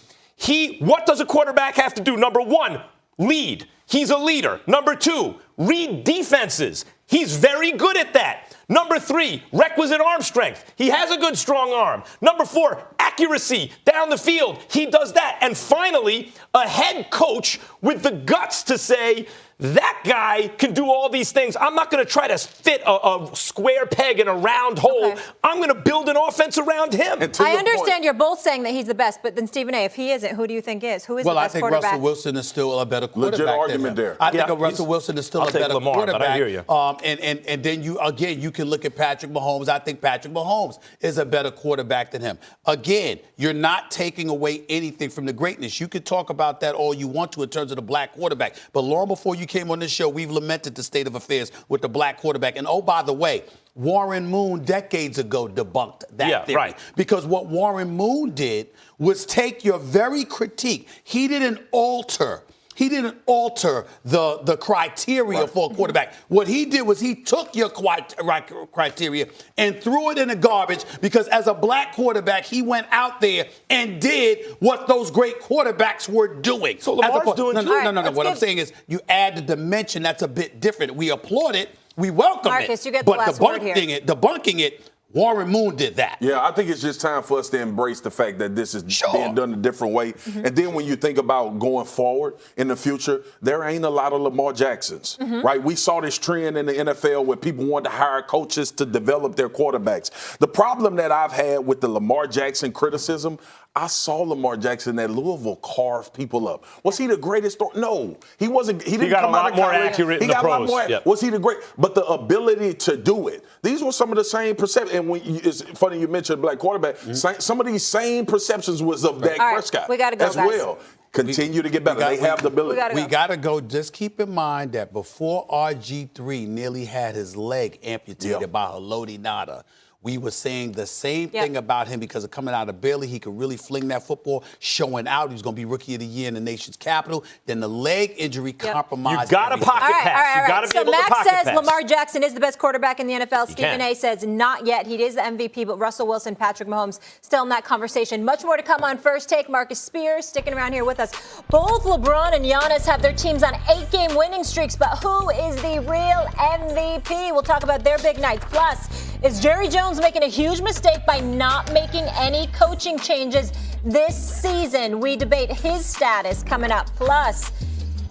What does a quarterback have to do? Number 1, lead. He's a leader. Number 2, read defenses. He's very good at that. Number 3, requisite arm strength. He has a good, strong arm. Number 4, accuracy down the field. He does that. And finally, a head coach with the guts to say, that guy can do all these things. I'm not going to try to fit a square peg in a round hole. Okay. I'm going to build an offense around him. I understand you're both saying that he's the best, but then Stephen A., if he isn't, who do you think is? Who is the best quarterback? Well, I think Russell Wilson is still a better quarterback. Legit than argument him. there. I think Russell Wilson is still a better Lamar, quarterback. but I hear you. And then you can look at Patrick Mahomes. I think Patrick Mahomes is a better quarterback than him. Again, you're not taking away anything from the greatness. You could talk about that all you want to in terms of the black quarterback. But long before you came on this show, we've lamented the state of affairs with the black quarterback. And oh, by the way, Warren Moon decades ago debunked that theory. Right. Because what Warren Moon did was take your very critique. He didn't alter the criteria for a quarterback. What he did was he took your criteria and threw it in the garbage because as a black quarterback, he went out there and did what those great quarterbacks were doing. So Lamar's doing too. No. What I'm saying is you add the dimension that's a bit different. We applaud it. We welcome Marcus, it. you get the last word here. Debunking it, Warren Moon did that. Yeah, I think it's just time for us to embrace the fact that this is being done a different way. Mm-hmm. And then when you think about going forward in the future, there ain't a lot of Lamar Jacksons, right? We saw this trend in the NFL where people wanted to hire coaches to develop their quarterbacks. The problem that I've had with the Lamar Jackson criticism, I saw Lamar Jackson at Louisville carve people up. Was he the greatest? No, he wasn't. He didn't come out of college. He got a lot more accurate in the pros. Yep. Was he the great? But the ability to do it. These were some of the same perceptions. And it's funny you mentioned black quarterback. Mm-hmm. Some of these same perceptions was of Dak Prescott. We got to go, as well. Continue to get better. They have the ability. We got to go. Just keep in mind that before RG3 nearly had his leg amputated by Haloti Ngata, we were saying the same thing about him because of coming out of Baylor. He could really fling that football, showing out. He was going to be Rookie of the Year in the nation's capital. Then the leg injury compromised. You got to pocket pass. You got to be able to pocket pass. Max says Lamar Jackson is the best quarterback in the NFL. Stephen A. says not yet. He is the MVP, but Russell Wilson, Patrick Mahomes still in that conversation. Much more to come on First Take. Marcus Spears sticking around here with us. Both LeBron and Giannis have their teams on 8-game winning streaks, but who is the real MVP? We'll talk about their big nights. Plus, is Jerry Jones making a huge mistake by not making any coaching changes this season? We debate his status coming up. Plus,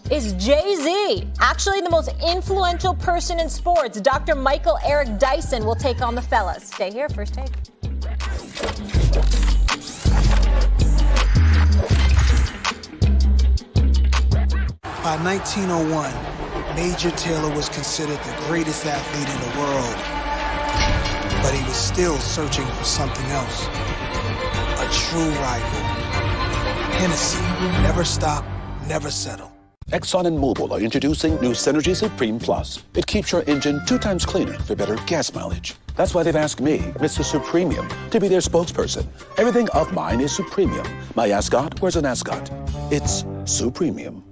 is Jay-Z actually the most influential person in sports? Dr. Michael Eric Dyson will take on the fellas. Stay here, First Take. By 1901, Major Taylor was considered the greatest athlete in the world. But he was still searching for something else. A true rival. Hennessy, never stop, never settle. Exxon and Mobil are introducing new Synergy Supreme Plus. It keeps your engine 2 times cleaner for better gas mileage. That's why they've asked me, Mr. Supremium, to be their spokesperson. Everything of mine is Supremium. My ascot wears an ascot. It's Supremium.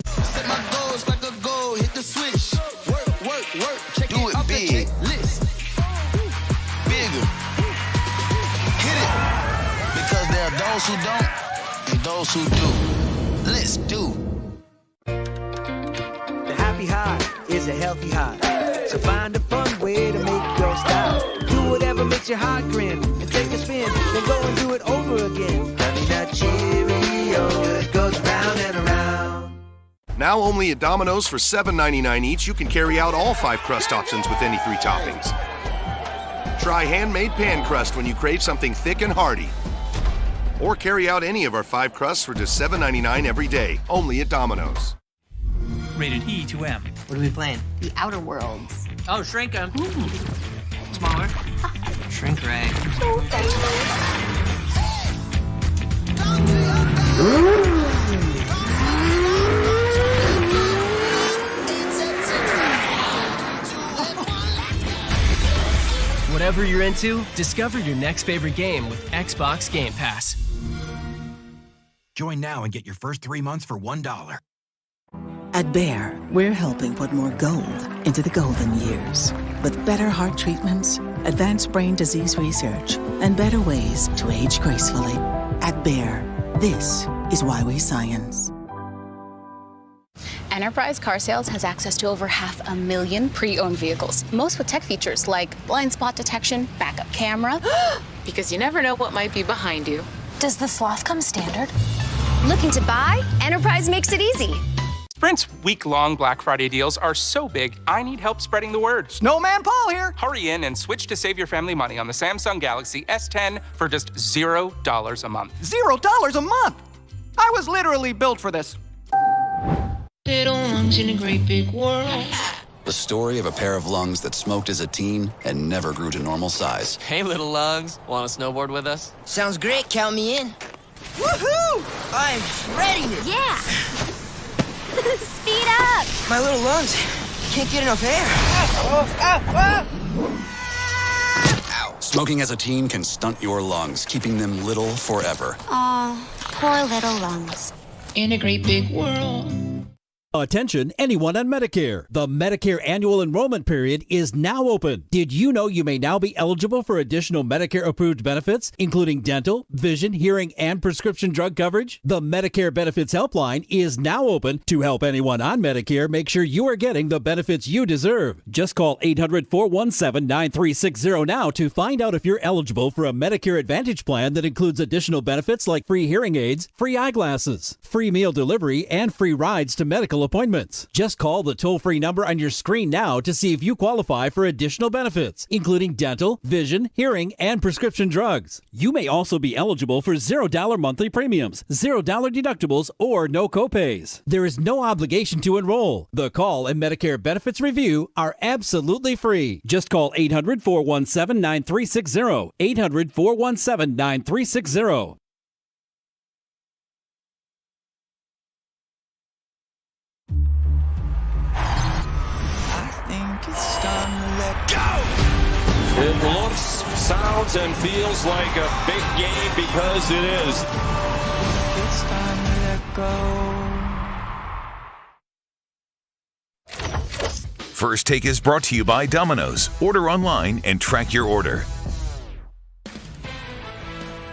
Set my goals like a goal, hit the switch. Work, check it off the checklist. Bigger. Hit it. Because there are those who don't and those who do. Let's do. The happy high is a healthy high. So find a fun way to make your style. Do whatever makes your heart grin and take a spin. Then go and do it over again. Honey Nut Cheerios, it goes round and around. Now only at Domino's for $7.99 each, you can carry out all 5 crust options with any 3 toppings. Try handmade pan crust when you crave something thick and hearty. Or carry out any of our 5 crusts for just $7.99 every day, only at Domino's. Rated E to M. What are we playing? The Outer Worlds. Oh, shrink 'em. Smaller. Shrink ray. Whatever you're into, discover your next favorite game with Xbox Game Pass. Join now and get your first 3 months for $1. At Bayer, we're helping put more gold into the golden years. With better heart treatments, advanced brain disease research, and better ways to age gracefully. At Bayer, this is why we science. Enterprise Car Sales has access to over 500,000 pre-owned vehicles, most with tech features like blind spot detection, backup camera, because you never know what might be behind you. Does the sloth come standard? Looking to buy? Enterprise makes it easy. Sprint's week-long Black Friday deals are so big, I need help spreading the word. Snowman Paul here. Hurry in and switch to save your family money on the Samsung Galaxy S10 for just $0 a month. $0 a month? I was literally built for this. Little lungs in a great big world. The story of a pair of lungs that smoked as a teen and never grew to normal size. Hey, little lungs. Want to snowboard with us? Sounds great. Count me in. Woohoo! I'm ready. Yeah. Speed up. My little lungs can't get enough air. Smoking as a teen can stunt your lungs, keeping them little forever. Oh, poor little lungs. In a great big world. Attention, anyone on Medicare. The Medicare annual enrollment period is now open. Did you know you may now be eligible for additional Medicare-approved benefits, including dental, vision, hearing, and prescription drug coverage? The Medicare Benefits Helpline is now open to help anyone on Medicare make sure you are getting the benefits you deserve. Just call 800-417-9360 now to find out if you're eligible for a Medicare Advantage plan that includes additional benefits like free hearing aids, free eyeglasses, free meal delivery, and free rides to medical appointments. Just call the toll-free number on your screen now to see if you qualify for additional benefits, including dental, vision, hearing, and prescription drugs. You may also be eligible for $0 monthly premiums, $0 deductibles, or no copays. There is no obligation to enroll. The call and Medicare benefits review are absolutely free. Just call 800-417-9360. 800-417-9360. It's time to let go. It looks, sounds, and feels like a big game because it is. It's time to let go. First Take is brought to you by Domino's. Order online and track your order.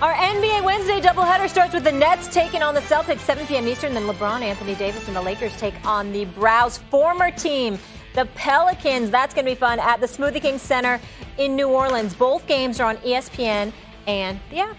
Our NBA Wednesday doubleheader starts with the Nets taking on the Celtics, 7 p.m. Eastern. Then LeBron, Anthony Davis, and the Lakers take on the Browns' former team, the Pelicans. That's going to be fun at the Smoothie King Center in New Orleans. Both games are on ESPN and the app.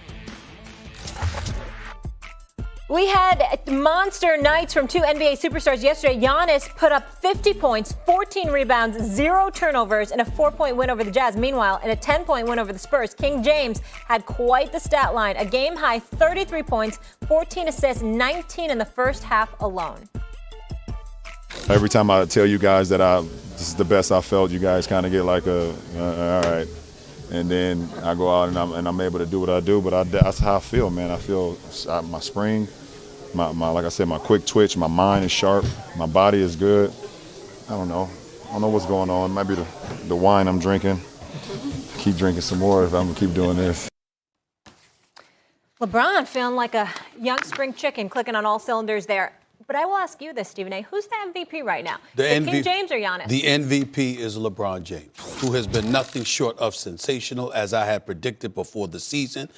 We had monster nights from two NBA superstars yesterday. Giannis put up 50 points, 14 rebounds, 0 turnovers, and a 4-point win over the Jazz. Meanwhile, in a 10-point win over the Spurs, King James had quite the stat line. A game-high 33 points, 14 assists, 19 in the first half alone. Every time I tell you guys that this is the best I felt, you guys kind of get like all right. And then I go out and I'm able to do what I do, but that's how I feel, man. I feel my spring, my like I said, my quick twitch, my mind is sharp, my body is good. I don't know what's going on. Maybe the wine I'm drinking. Keep drinking some more if I'm gonna keep doing this. LeBron feeling like a young spring chicken, clicking on all cylinders there. But I will ask you this, Stephen A. Who's the MVP right now? King James or Giannis? The MVP is LeBron James, who has been nothing short of sensational, as I had predicted before the season.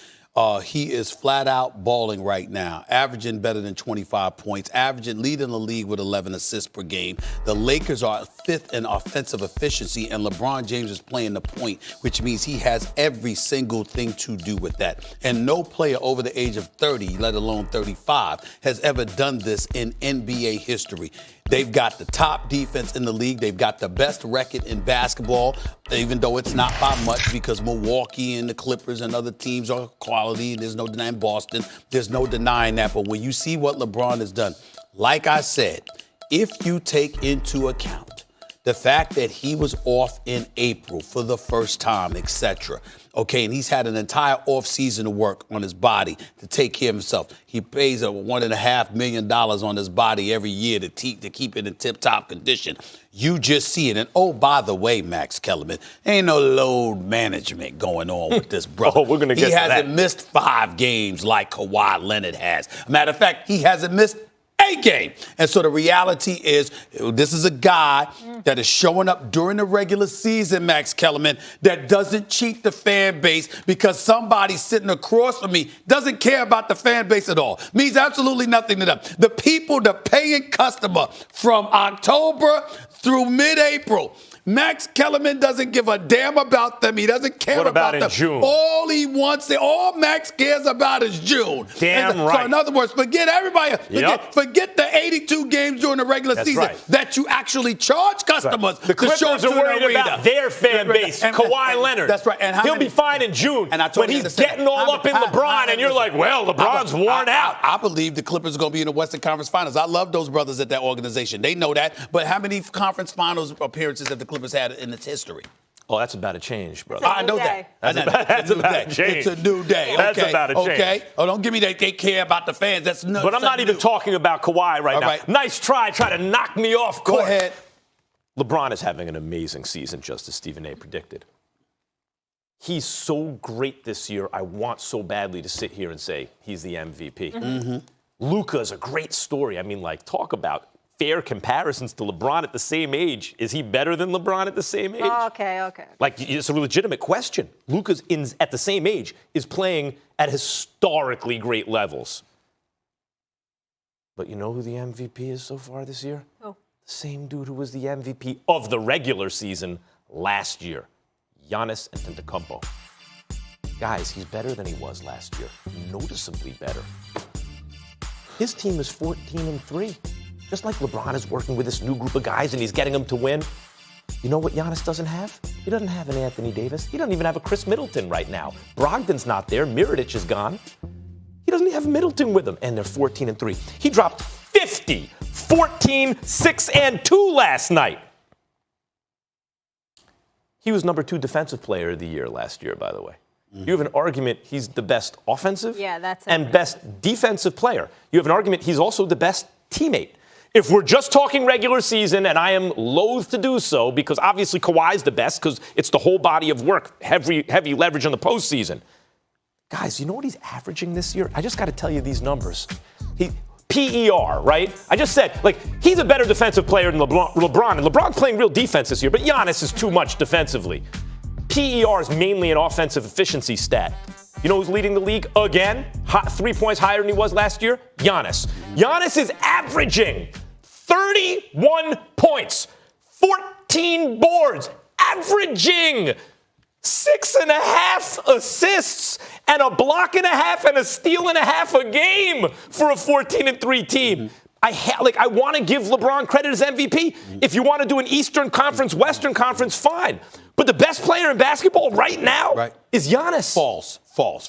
He is flat out balling right now, averaging better than 25 points, leading the league with 11 assists per game. The Lakers are 5th in offensive efficiency, and LeBron James is playing the point, which means he has every single thing to do with that. And no player over the age of 30, let alone 35, has ever done this in NBA history. They've got the top defense in the league. They've got the best record in basketball, even though it's not by much because Milwaukee and the Clippers and other teams are quality. There's no denying Boston. There's no denying that. But when you see what LeBron has done, like I said, if you take into account the fact that he was off in April for the first time, etc., okay, and he's had an entire offseason to work on his body to take care of himself. He pays $1.5 million on his body every year to keep it in tip-top condition. You just see it. And, oh, by the way, Max Kellerman, ain't no load management going on with this brother. We're going to get to that. He hasn't missed 5 games like Kawhi Leonard has. Matter of fact, he hasn't missed a game. And so the reality is this is a guy that is showing up during the regular season, Max Kellerman, that doesn't cheat the fan base because somebody sitting across from me doesn't care about the fan base at all. Means absolutely nothing to them. The people, the paying customer from October through mid-April, Max Kellerman doesn't give a damn about them. He doesn't care What about them. in June? All Max cares about is June. Damn right. So in other words, forget everybody. Forget the 82 games during the regular season that you actually charge customers. The Clippers are worried about their fan base, Kawhi Leonard. That's right. And he'll be fine in June when he's getting all up in LeBron, and you're like, well, LeBron's worn out. I believe the Clippers are going to be in the Western Conference Finals. I love those brothers at that organization. They know that. But how many conference finals appearances have the Clippers had in its history? Oh, that's about to change, brother. I know that. That's about to change. It's a new day. That's about to change. Okay. Oh, don't give me that they care about the fans. That's no. But I'm not even talking about Kawhi right now. Right. Nice try to knock me off court. Go ahead. LeBron is having an amazing season, just as Stephen A. predicted. He's so great this year, I want so badly to sit here and say he's the MVP. Mm-hmm. Luka is a great story. I mean, talk about fair comparisons to LeBron at the same age. Is he better than LeBron at the same age? Okay. It's a legitimate question. Luka's at the same age is playing at historically great levels. But you know who the MVP is so far this year? Oh. The same dude who was the MVP of the regular season last year. Giannis Antetokounmpo. Guys, he's better than he was last year. Noticeably better. His team is 14-3. Just like LeBron is working with this new group of guys and he's getting them to win. You know what Giannis doesn't have? He doesn't have an Anthony Davis. He doesn't even have a Chris Middleton right now. Brogdon's not there. Mirotic is gone. He doesn't have Middleton with him. And they're 14-3. He dropped 50, 14, 6, and 2 last night. He was number 2 defensive player of the year last year, by the way. You have an argument he's the best offensive and best defensive player. You have an argument he's also the best teammate. If we're just talking regular season, and I am loath to do so because obviously Kawhi's the best because it's the whole body of work, heavy leverage in the postseason. Guys, you know what he's averaging this year? I just got to tell you these numbers. PER, right? I just said, he's a better defensive player than LeBron. And LeBron's playing real defense this year, but Giannis is too much defensively. PER is mainly an offensive efficiency stat. You know who's leading the league again? 3 points higher than he was last year? Giannis. Giannis is averaging 31 points, 14 boards, averaging 6.5 assists and a block and a half and a steal and a half a game for a 14-3 team. I want to give LeBron credit as MVP. If you want to do an Eastern Conference, Western Conference, fine. But the best player in basketball right now is Giannis. False.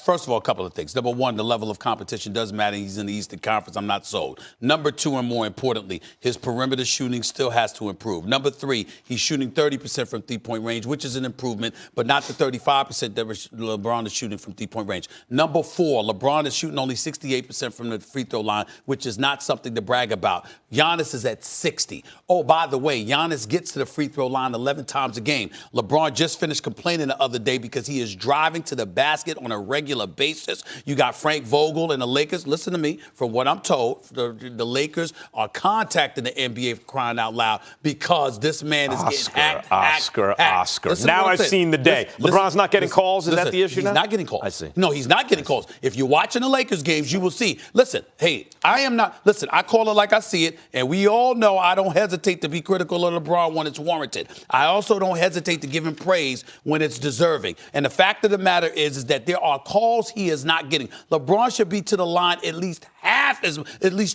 First of all, a couple of things. Number one, the level of competition doesn't matter. He's in the Eastern Conference. I'm not sold. Number two, and more importantly, his perimeter shooting still has to improve. Number three, he's shooting 30% from three-point range, which is an improvement, but not the 35% that LeBron is shooting from three-point range. Number four, LeBron is shooting only 68% from the free throw line, which is not something to brag about. Giannis is at 60. Oh, by the way, Giannis gets to the free throw line 11 times a game. LeBron just finished complaining the other day because he is driving to the basket on a regular basis. You got Frank Vogel and the Lakers. Listen to me. From what I'm told, the Lakers are contacting the NBA for crying out loud because this man is getting hacked. Oscar. Now I've seen the day. LeBron's not getting calls? Is that the issue now? He's not getting calls. I see. No, he's not getting calls. If you're watching the Lakers games, you will see. Listen, hey, I call it like I see it, and we all know I don't hesitate to be critical of LeBron when it's warranted. I also don't hesitate to give him praise when it's deserving. And the fact of the matter is that there are calls he is not getting. LeBron should be to the line at least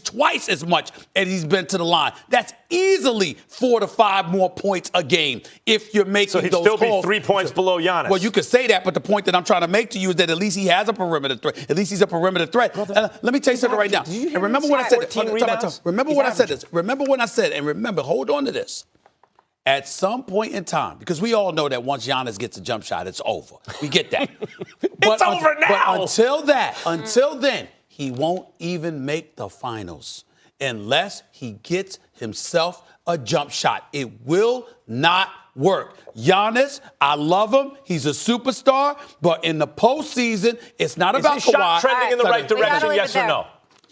twice as much as he's been to the line. That's easily 4 to 5 more points a game if you're making those calls. So he'd still be 3 points below Giannis. Well, you could say that, but the point that I'm trying to make to you is that at least he has a perimeter threat. At least he's a perimeter threat. Let me tell you something right now. And remember when I said this. Remember when I said this. Remember when I said, and remember, hold on to this. At some point in time, because we all know that once Giannis gets a jump shot, it's over. We get that. It's over now. But until then, he won't even make the finals unless he gets himself a jump shot. It will not work. Giannis, I love him. He's a superstar. But in the postseason, it's not about Kawhi. Is his shot trending in the right direction, yes or no?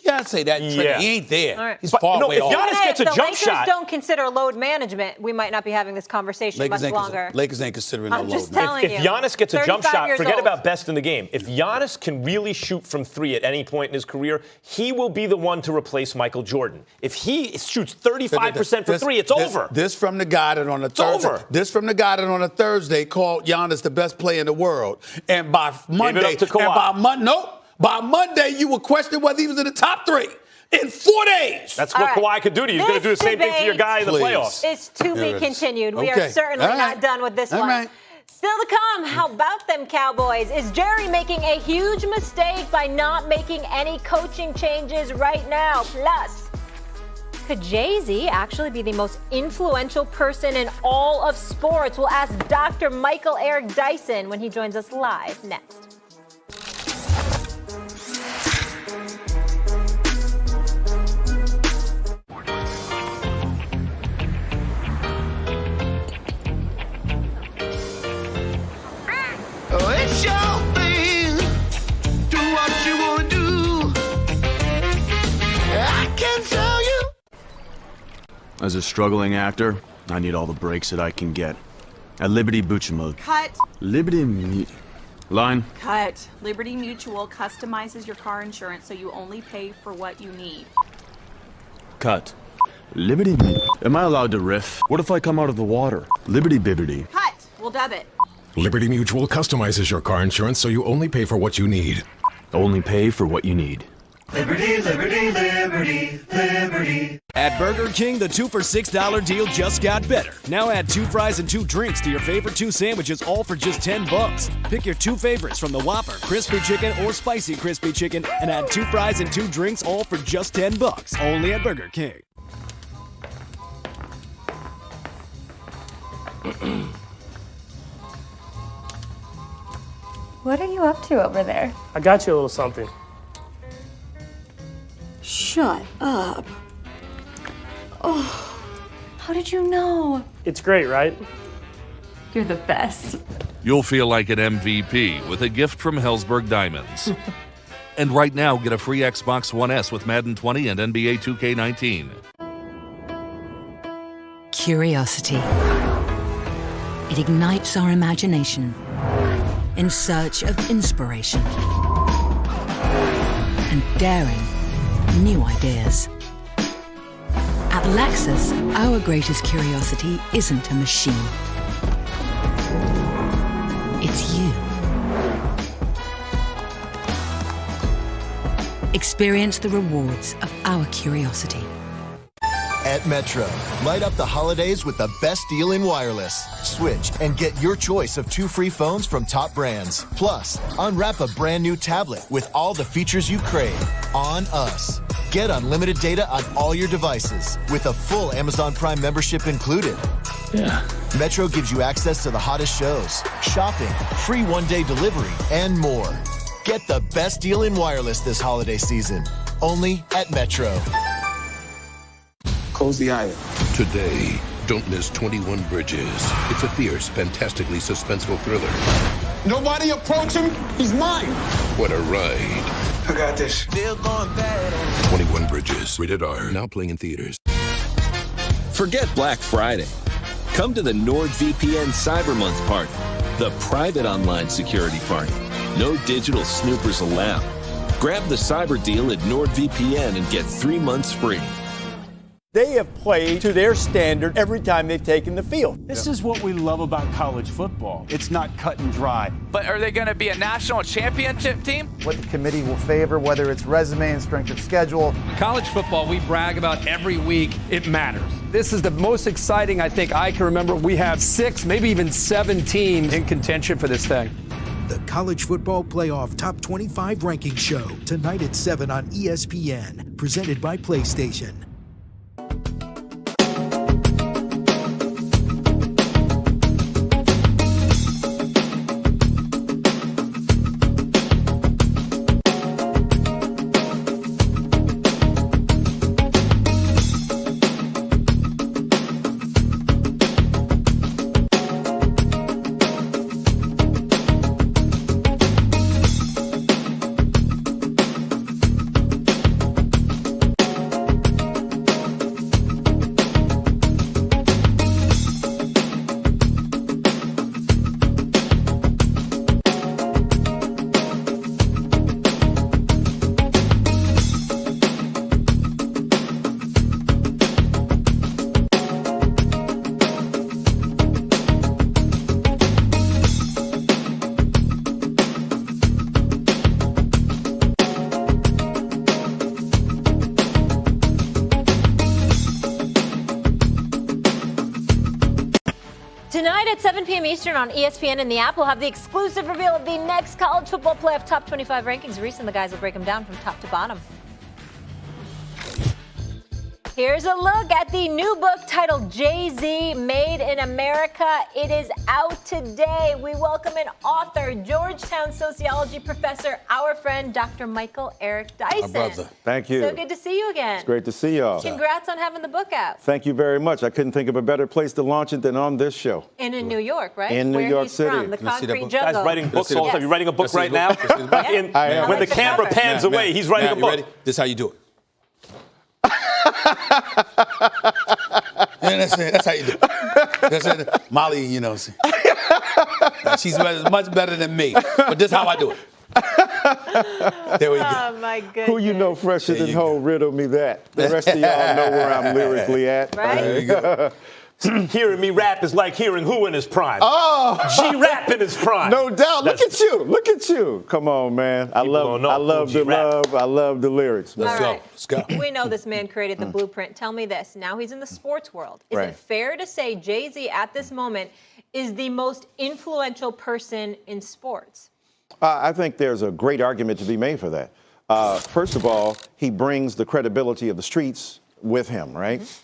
Yeah, I'd say that. Yeah. He ain't there. All right. He's far way if off. Giannis gets a if the jump Lakers shot, don't consider load management, we might not be having this conversation much longer. Lakers ain't considering no I'm load. just telling if Giannis gets a jump 35 shot, years forget old. about best in the game. If Giannis can really shoot from three at any point in his career, he will be the one to replace Michael Jordan. If he shoots 35% for three, it's over. This from the guy that on a Thursday. over. This from the guy that on a Thursday called Giannis the best player in the world, and by Monday, up to Kawhi. By Monday you would question whether he was in the top 3 in 4 days. That's what Kawhi could do to you. He's going to do the same thing to your guy in the playoffs. It's to There be it is. continued. We Okay. are certainly not done with this All one. right. Still to come, how about them Cowboys? Is Jerry making a huge mistake by not making any coaching changes right now? Plus, could Jay-Z actually be the most influential person in all of sports? We'll ask Dr. Michael Eric Dyson when he joins us live next. Oh, it's your thing. Do what you want to do. I can tell you. As a struggling actor, I need all the breaks that I can get. At Liberty Buchamode. Cut. Line. Cut. Liberty Mutual customizes your car insurance so you only pay for what you need. Cut. Liberty. Am I allowed to riff? What if I come out of the water? Liberty Bibbity. Cut. We'll dub it. Liberty Mutual customizes your car insurance so you only pay for what you need. Only pay for what you need. Liberty, liberty, liberty, liberty. At Burger King, the 2 for $6 deal just got better. Now add 2 fries and 2 drinks to your favorite 2 sandwiches, all for just $10. Pick your 2 favorites from the Whopper, Crispy Chicken, or Spicy Crispy Chicken, and add 2 fries and 2 drinks, all for just $10. Only at Burger King. What are you up to over there? I got you a little something. Shut up. Oh, how did you know? It's great, right? You're the best. You'll feel like an MVP with a gift from Hellsberg Diamonds. And right now, get a free Xbox One S with Madden 20 and NBA 2K19. Curiosity. It ignites our imagination in search of inspiration and daring new ideas. At Lexus, our greatest curiosity isn't a machine. It's you. Experience the rewards of our curiosity. At Metro, light up the holidays with the best deal in wireless. Switch and get your choice of 2 free phones from top brands. Plus, unwrap a brand new tablet with all the features you crave on us. Get unlimited data on all your devices with a full Amazon Prime membership included. Yeah. Metro gives you access to the hottest shows, shopping, free 1-day delivery, and more. Get the best deal in wireless this holiday season. Only at Metro. Close the eye. Today, don't miss 21 Bridges. It's a fierce, fantastically suspenseful thriller. Nobody approach him. He's mine. What a ride. I got this. Still going bad. 21 Bridges. Rated R. Now playing in theaters. Forget Black Friday. Come to the NordVPN Cyber Month party, the private online security party. No digital snoopers allowed. Grab the cyber deal at NordVPN and get 3 months free. They have played to their standard every time they've taken the field. This is what we love about college football. It's not cut and dry. But are they going to be a national championship team? What the committee will favor, whether it's resume and strength of schedule. College football, we brag about every week. It matters. This is the most exciting I think I can remember. We have 6, maybe even 7 teams in contention for this thing. The College Football Playoff Top 25 Ranking Show, tonight at 7 on ESPN, presented by PlayStation. Tonight at 7 p.m. Eastern on ESPN and the app, we'll have the exclusive reveal of the next college football playoff top 25 rankings. Reese and the guys will break them down from top to bottom. Here's a look at the new book titled Jay-Z Made in America. It is out today. We welcome an author, Georgetown sociology professor, our friend, Dr. Michael Eric Dyson. My brother. Thank you. So good to see you again. It's great to see y'all. Congrats on having the book out. Thank you very much. I couldn't think of a better place to launch it than on this show. And in New York, right? In New Where York he's City. From, the Concrete Jungle. Guy's writing books all the time. You're writing a book right now? I am. When the camera pans away, he's writing a book. Ready? This is how you do it. Yeah, that's how you do it. That's it. Molly, you know, she's much better than me, but this is how I do it. There we go. Oh, my goodness. Who you know fresher than Ho riddle me that? The rest of y'all know where I'm lyrically at. Right? There you go. Hearing me rap is like hearing who in his prime. Oh, G-Rap in his prime. No doubt. Look at you. Look at you. Come on, man. I love the lyrics. Let's go. We know this man created the blueprint. Tell me this. Now he's in the sports world. Is it fair to say Jay-Z at this moment is the most influential person in sports? I think there's a great argument to be made for that. First of all, he brings the credibility of the streets with him, right? Mm-hmm.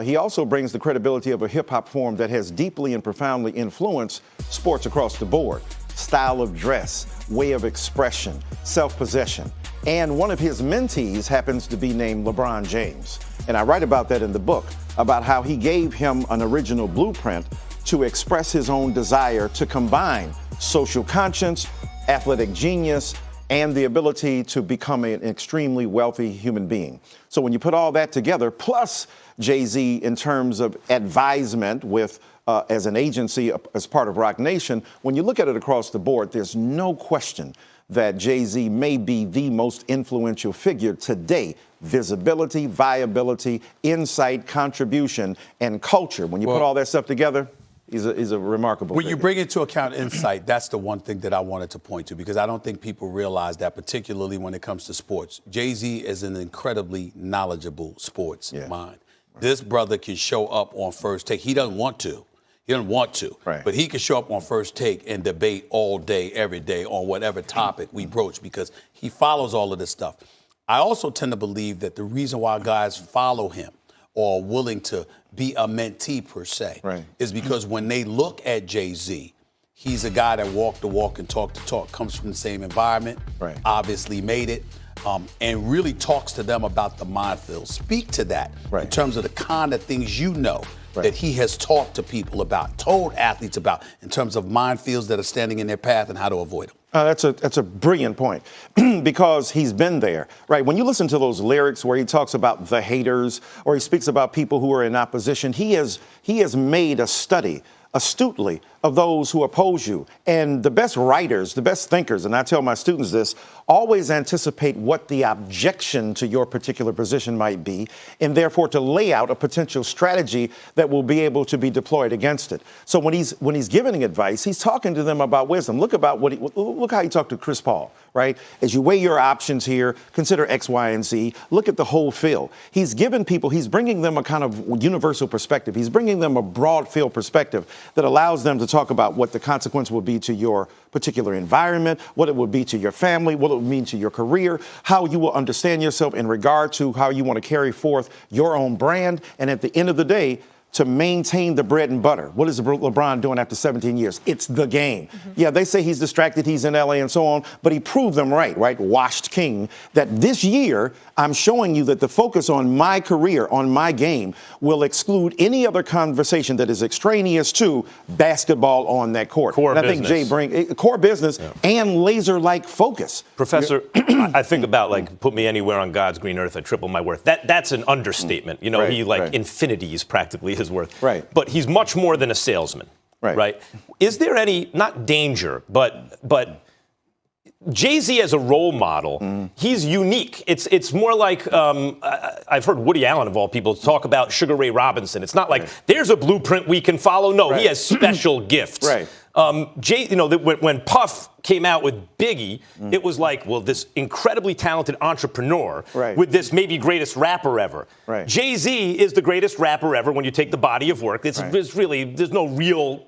He also brings the credibility of a hip-hop form that has deeply and profoundly influenced sports across the board. Style of dress, way of expression, self-possession. And one of his mentees happens to be named LeBron James. And I write about that in the book, about how he gave him an original blueprint to express his own desire to combine social conscience, athletic genius, and the ability to become an extremely wealthy human being. So when you put all that together, plus Jay-Z in terms of advisement with as an agency, as part of Roc Nation, when you look at it across the board, there's no question that Jay-Z may be the most influential figure today. Visibility, viability, insight, contribution, and culture. When you put all that stuff together, he's a remarkable When figure. you bring into account insight, that's the one thing that I wanted to point to, because I don't think people realize that, particularly when it comes to sports. Jay-Z is an incredibly knowledgeable sports mind. This brother can show up on First Take. He doesn't want to. But he can show up on First Take and debate all day, every day on whatever topic we broach, because he follows all of this stuff. I also tend to believe that the reason why guys follow him or are willing to be a mentee per se is because when they look at Jay-Z, he's a guy that walked the walk and talked the talk, comes from the same environment, obviously made it, and really talks to them about the minefield. Speak to that in terms of the kind of things you know that he has talked to people about, told athletes about, in terms of minefields that are standing in their path and how to avoid them. That's a brilliant point because he's been there, right? When you listen to those lyrics where he talks about the haters or he speaks about people who are in opposition, he has made a study astutely of those who oppose you. And the best writers, the best thinkers, and I tell my students this, always anticipate what the objection to your particular position might be, and therefore to lay out a potential strategy that will be able to be deployed against it. So when he's giving advice, he's talking to them about wisdom. Look how he talked to Chris Paul, right? As you weigh your options here, consider X, Y, and Z. Look at the whole field. He's bringing them a kind of universal perspective. He's bringing them a broad field perspective that allows them to talk about what the consequence will be to your particular environment, what it will be to your family, what it will mean to your career, how you will understand yourself in regard to how you want to carry forth your own brand, and at the end of the day, to maintain the bread and butter. What is LeBron doing after 17 years? It's the game. Mm-hmm. Yeah, they say he's distracted, he's in LA and so on, but he proved them right? Washed king, that this year I'm showing you that the focus on my career, on my game, will exclude any other conversation that is extraneous to basketball on that court. Core and I business. think Jay brings core business and laser-like focus. Professor, I think about put me anywhere on God's green earth, I triple my worth. That's an understatement. You know, he infinities practically his worth. Right. But he's much more than a salesman. Right. Is there any, not danger, but Jay-Z as a role model, he's unique. It's more like, I've heard Woody Allen, of all people, talk about Sugar Ray Robinson. It's not like there's a blueprint we can follow. No, he has special gifts. When Puff came out with Biggie, it was like, well, this incredibly talented entrepreneur with this maybe greatest rapper ever. Jay-Z is the greatest rapper ever when you take the body of work. It's really, there's no real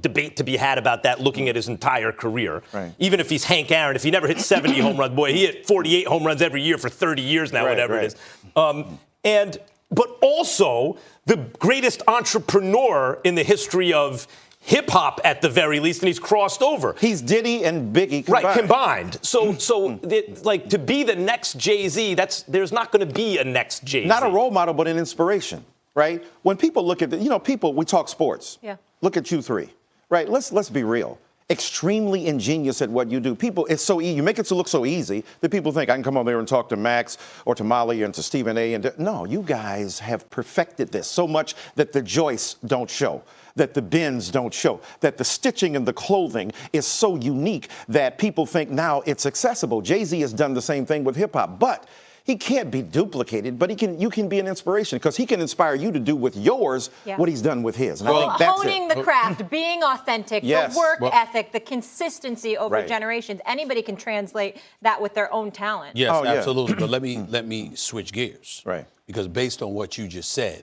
debate to be had about that looking at his entire career. Right. Even if he's Hank Aaron, if he never hit 70 home runs, boy, he hit 48 home runs every year for 30 years now, whatever it is. But also the greatest entrepreneur in the history of hip-hop at the very least, and he's crossed over. He's Diddy and Biggie combined. Right, combined. So to be the next Jay-Z, there's not going to be a next Jay-Z. Not a role model, but an inspiration, right? When people look at we talk sports. Yeah. Look at you three, right? Let's be real. Extremely ingenious at what you do. People, it's so easy. You make it to look so easy that people think I can come on there and talk to Max or to Molly and to Stephen A. No, you guys have perfected this so much that the joists don't show, that the bends don't show, that the stitching and the clothing is so unique that people think now it's accessible. Jay-Z has done the same thing with hip hop, but he can't be duplicated, but you can be an inspiration because he can inspire you to do with yours what he's done with his. And I think that's honing the craft, being authentic, Yes. the work ethic, the consistency over generations. Anybody can translate that with their own talent. Yes, absolutely. But let me switch gears. Right. Because based on what you just said,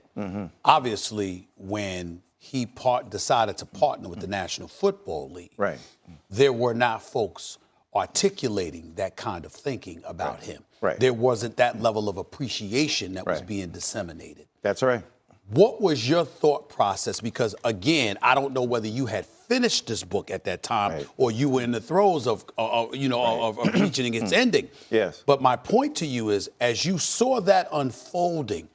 obviously when he decided to partner with the National Football League, there were not folks articulating that kind of thinking about him. Right. There wasn't that level of appreciation that was being disseminated. That's right. What was your thought process? Because, again, I don't know whether you had finished this book at that time or you were in the throes of reaching its ending. Yes. But my point to you is, as you saw that unfolding,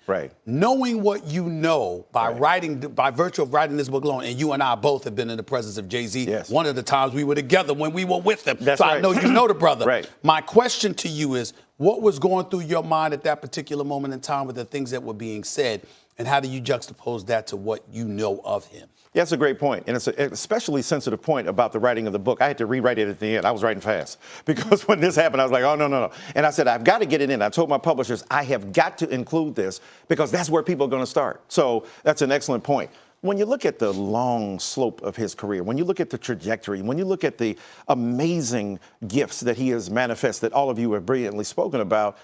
knowing what you know by by virtue of writing this book alone, and you and I both have been in the presence of Jay-Z. One of the times we were together when we were with him. That's so right. I know you know the brother. Right. My question to you is, what was going through your mind at that particular moment in time with the things that were being said? And how do you juxtapose that to what you know of him? Yeah, that's a great point. And it's an especially sensitive point about the writing of the book. I had to rewrite it at the end. I was writing fast because when this happened, I was like, oh, no. And I said, I've got to get it in. I told my publishers, I have got to include this because that's where people are going to start. So that's an excellent point. When you look at the long slope of his career, when you look at the trajectory, when you look at the amazing gifts that he has manifested, that all of you have brilliantly spoken about,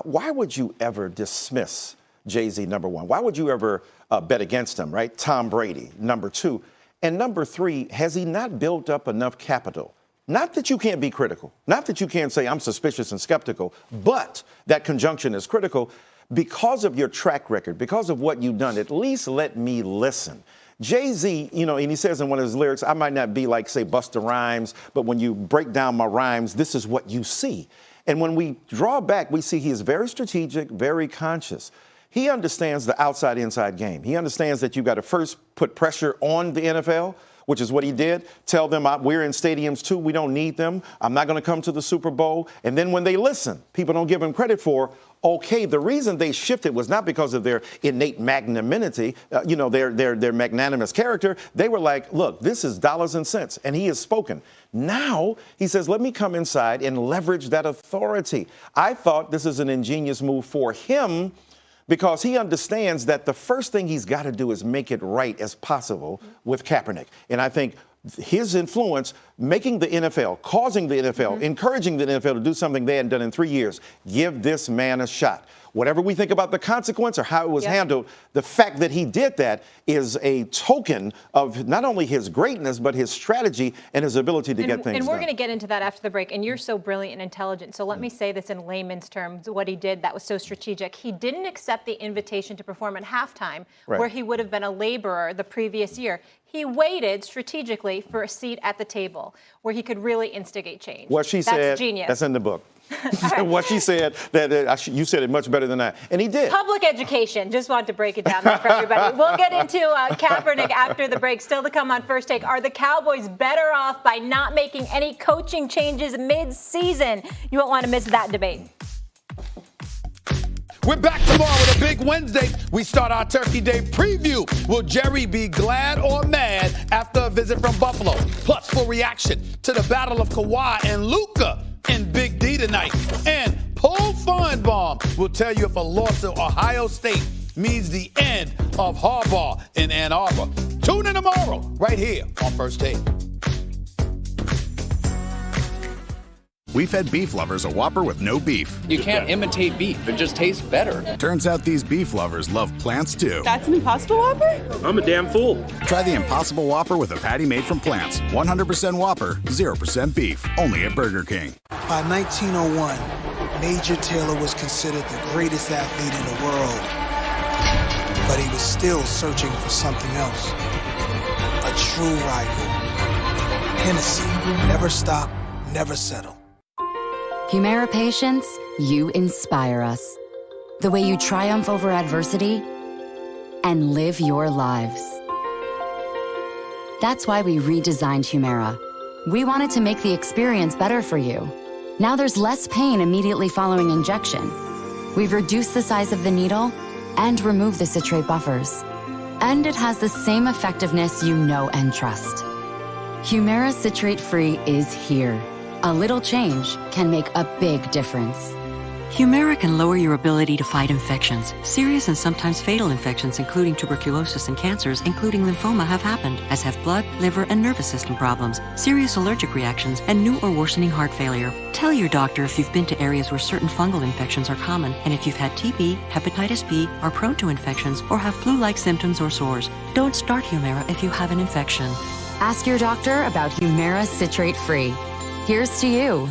why would you ever dismiss Jay-Z, number one? Why would you ever bet against him, right? Tom Brady, number two. And number three, has he not built up enough capital? Not that you can't be critical, not that you can't say I'm suspicious and skeptical, but that conjunction is critical. Because of your track record, because of what you've done, at least let me listen. Jay-Z, and he says in one of his lyrics, I might not be like, say, Busta Rhymes, but when you break down my rhymes, this is what you see. And when we draw back, we see he is very strategic, very conscious. He understands the outside-inside game. He understands that you've got to first put pressure on the NFL, which is what he did. Tell them we're in stadiums too. We don't need them. I'm not going to come to the Super Bowl. And then when they listen, people don't give him credit for, okay, the reason they shifted was not because of their innate magnanimity, their magnanimous character. They were like, look, this is dollars and cents. And he has spoken. Now he says, let me come inside and leverage that authority. I thought this is an ingenious move for him, because he understands that the first thing he's got to do is make it right as possible with Kaepernick. And I think his influence, making the NFL, causing the NFL, encouraging the NFL to do something they hadn't done in 3 years, give this man a shot. Whatever we think about the consequence or how it was handled, the fact that he did that is a token of not only his greatness, but his strategy and his ability to get things done. And we're going to get into that after the break. And you're so brilliant and intelligent. So let me say this in layman's terms, what he did that was so strategic. He didn't accept the invitation to perform at halftime, where he would have been a laborer the previous year. He waited strategically for a seat at the table where he could really instigate change. What she said, that's genius. That's in the book. What she said, you said it much better than I. And he did. Public education. Just wanted to break it down there for everybody. We'll get into Kaepernick after the break. Still to come on First Take. Are the Cowboys better off by not making any coaching changes mid-season? You won't want to miss that debate. We're back tomorrow with a big Wednesday. We start our Turkey Day preview. Will Jerry be glad or mad after a visit from Buffalo? Plus, full reaction to the battle of Kawhi and Luka and Big D tonight. And Paul Feinbaum will tell you if a loss at Ohio State means the end of Harbaugh in Ann Arbor. Tune in tomorrow, right here on First Take. We fed beef lovers a Whopper with no beef. You can't imitate beef. It just tastes better. Turns out these beef lovers love plants too. That's an Impossible Whopper? I'm a damn fool. Try the Impossible Whopper with a patty made from plants. 100% Whopper, 0% beef. Only at Burger King. By 1901, Major Taylor was considered the greatest athlete in the world. But he was still searching for something else. A true rival. Hennessy. Never stop, never settle. Humira patients, you inspire us. The way you triumph over adversity and live your lives. That's why we redesigned Humira. We wanted to make the experience better for you. Now there's less pain immediately following injection. We've reduced the size of the needle and removed the citrate buffers. And it has the same effectiveness you know and trust. Humira citrate-free is here. A little change can make a big difference. Humira can lower your ability to fight infections. Serious and sometimes fatal infections, including tuberculosis and cancers, including lymphoma, have happened, as have blood, liver, and nervous system problems, serious allergic reactions, and new or worsening heart failure. Tell your doctor if you've been to areas where certain fungal infections are common, and if you've had TB, hepatitis B, are prone to infections, or have flu-like symptoms or sores. Don't start Humira if you have an infection. Ask your doctor about Humira citrate-free. Here's to you.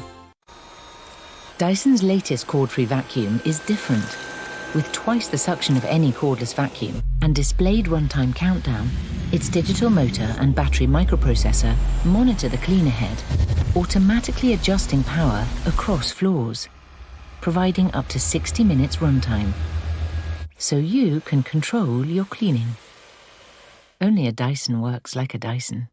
Dyson's latest cord-free vacuum is different. With twice the suction of any cordless vacuum and displayed runtime countdown, its digital motor and battery microprocessor monitor the cleaner head, automatically adjusting power across floors, providing up to 60 minutes runtime. So you can control your cleaning. Only a Dyson works like a Dyson.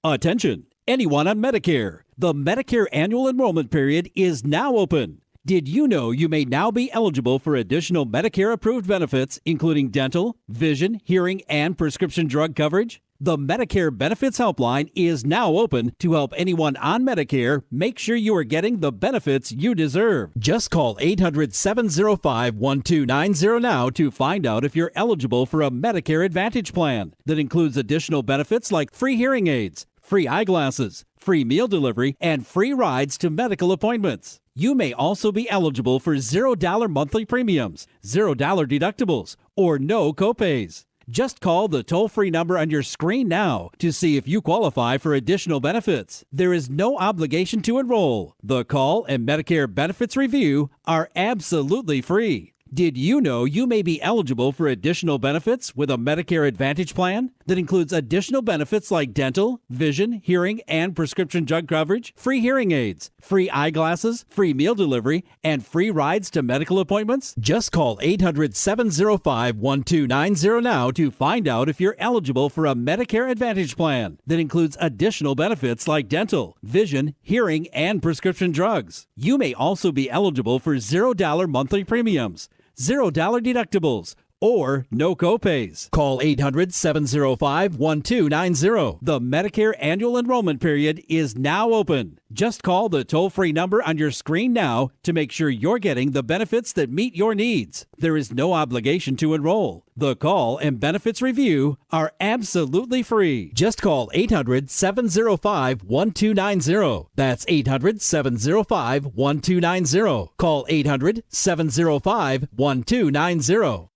Attention, anyone on Medicare. The Medicare annual enrollment period is now open. Did you know you may now be eligible for additional Medicare-approved benefits, including dental, vision, hearing, and prescription drug coverage? The Medicare Benefits Helpline is now open to help anyone on Medicare make sure you are getting the benefits you deserve. Just call 800-705-1290 now to find out if you're eligible for a Medicare Advantage plan that includes additional benefits like free hearing aids, free eyeglasses, free meal delivery, and free rides to medical appointments. You may also be eligible for $0 monthly premiums, $0 deductibles, or no copays. Just call the toll-free number on your screen now to see if you qualify for additional benefits. There is no obligation to enroll. The call and Medicare benefits review are absolutely free. Did you know you may be eligible for additional benefits with a Medicare Advantage plan that includes additional benefits like dental, vision, hearing, and prescription drug coverage, free hearing aids, free eyeglasses, free meal delivery, and free rides to medical appointments? Just call 800-705-1290 now to find out if you're eligible for a Medicare Advantage plan that includes additional benefits like dental, vision, hearing, and prescription drugs. You may also be eligible for $0 monthly premiums, $0 deductibles, or no copays. Call 800-705-1290. The Medicare annual enrollment period is now open. Just call the toll-free number on your screen now to make sure you're getting the benefits that meet your needs. There is no obligation to enroll. The call and benefits review are absolutely free. Just call 800-705-1290. That's 800-705-1290. Call 800-705-1290.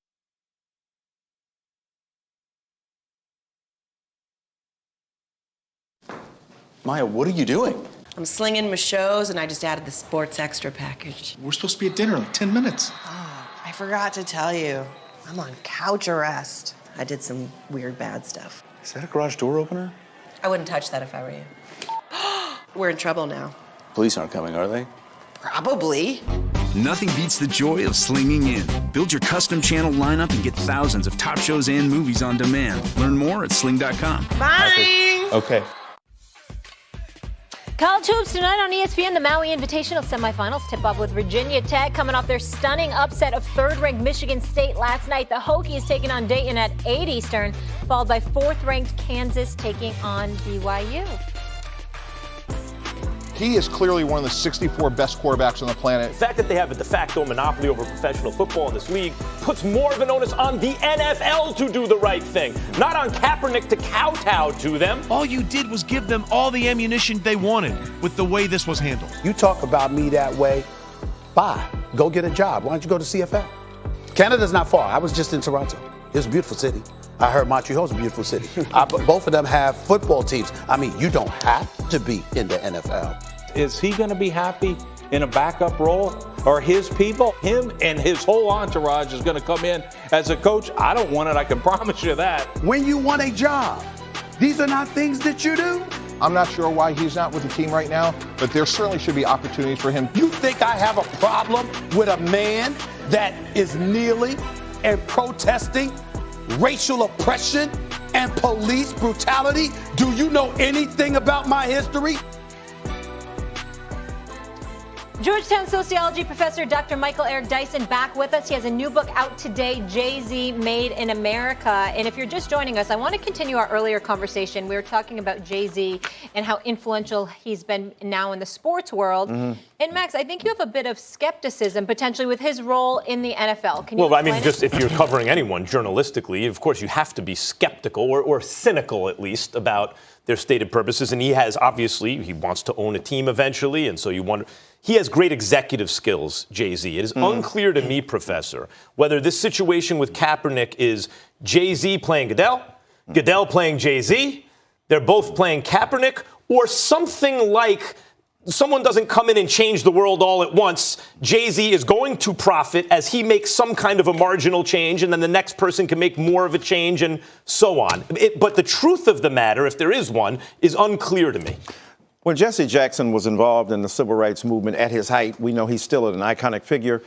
Maya, what are you doing? I'm slinging my shows, and I just added the sports extra package. We're supposed to be at dinner in 10 minutes. Oh, I forgot to tell you. I'm on couch arrest. I did some weird, bad stuff. Is that a garage door opener? I wouldn't touch that if I were you. We're in trouble now. Police aren't coming, are they? Probably. Nothing beats the joy of slinging in. Build your custom channel lineup and get thousands of top shows and movies on demand. Learn more at sling.com. Bye! Okay. College hoops tonight on ESPN. The Maui Invitational semifinals tip off with Virginia Tech coming off their stunning upset of third-ranked Michigan State last night. The Hokies taking on Dayton at 8 Eastern, followed by fourth-ranked Kansas taking on BYU. He is clearly one of the 64 best quarterbacks on the planet. The fact that they have a de facto monopoly over professional football in this league puts more of an onus on the NFL to do the right thing, not on Kaepernick to kowtow to them. All you did was give them all the ammunition they wanted with the way this was handled. You talk about me that way, bye. Go get a job. Why don't you go to CFL? Canada's not far. I was just in Toronto. It's a beautiful city. I heard Montreal's a beautiful city. Both of them have football teams. I mean, you don't have to be in the NFL. Is he going to be happy in a backup role? Or his people, him and his whole entourage is going to come in as a coach? I don't want it, I can promise you that. When you want a job, these are not things that you do. I'm not sure why he's not with the team right now, but there certainly should be opportunities for him. You think I have a problem with a man that is kneeling and protesting racial oppression and police brutality? Do you know anything about my history? Georgetown sociology professor Dr. Michael Eric Dyson back with us. He has a new book out today, Jay-Z Made in America. And if you're just joining us, I want to continue our earlier conversation. We were talking about Jay-Z and how influential he's been now in the sports world. And Max, I think you have a bit of skepticism potentially with his role in the NFL. Can you Well, I mean, explain just if you're covering anyone journalistically, of course you have to be skeptical or cynical at least about their stated purposes. And he has, obviously, he wants to own a team eventually. And so you wonder, he has great executive skills, Jay-Z. It is unclear to me, Professor, whether this situation with Kaepernick is Jay-Z playing Goodell, Goodell playing Jay-Z, they're both playing Kaepernick, or something like someone doesn't come in and change the world all at once. Jay-Z is going to profit as he makes some kind of a marginal change, and then the next person can make more of a change, and so on. But the truth of the matter, if there is one, is unclear to me. When Jesse Jackson was involved in the civil rights movement at his height, we know he's still an iconic figure.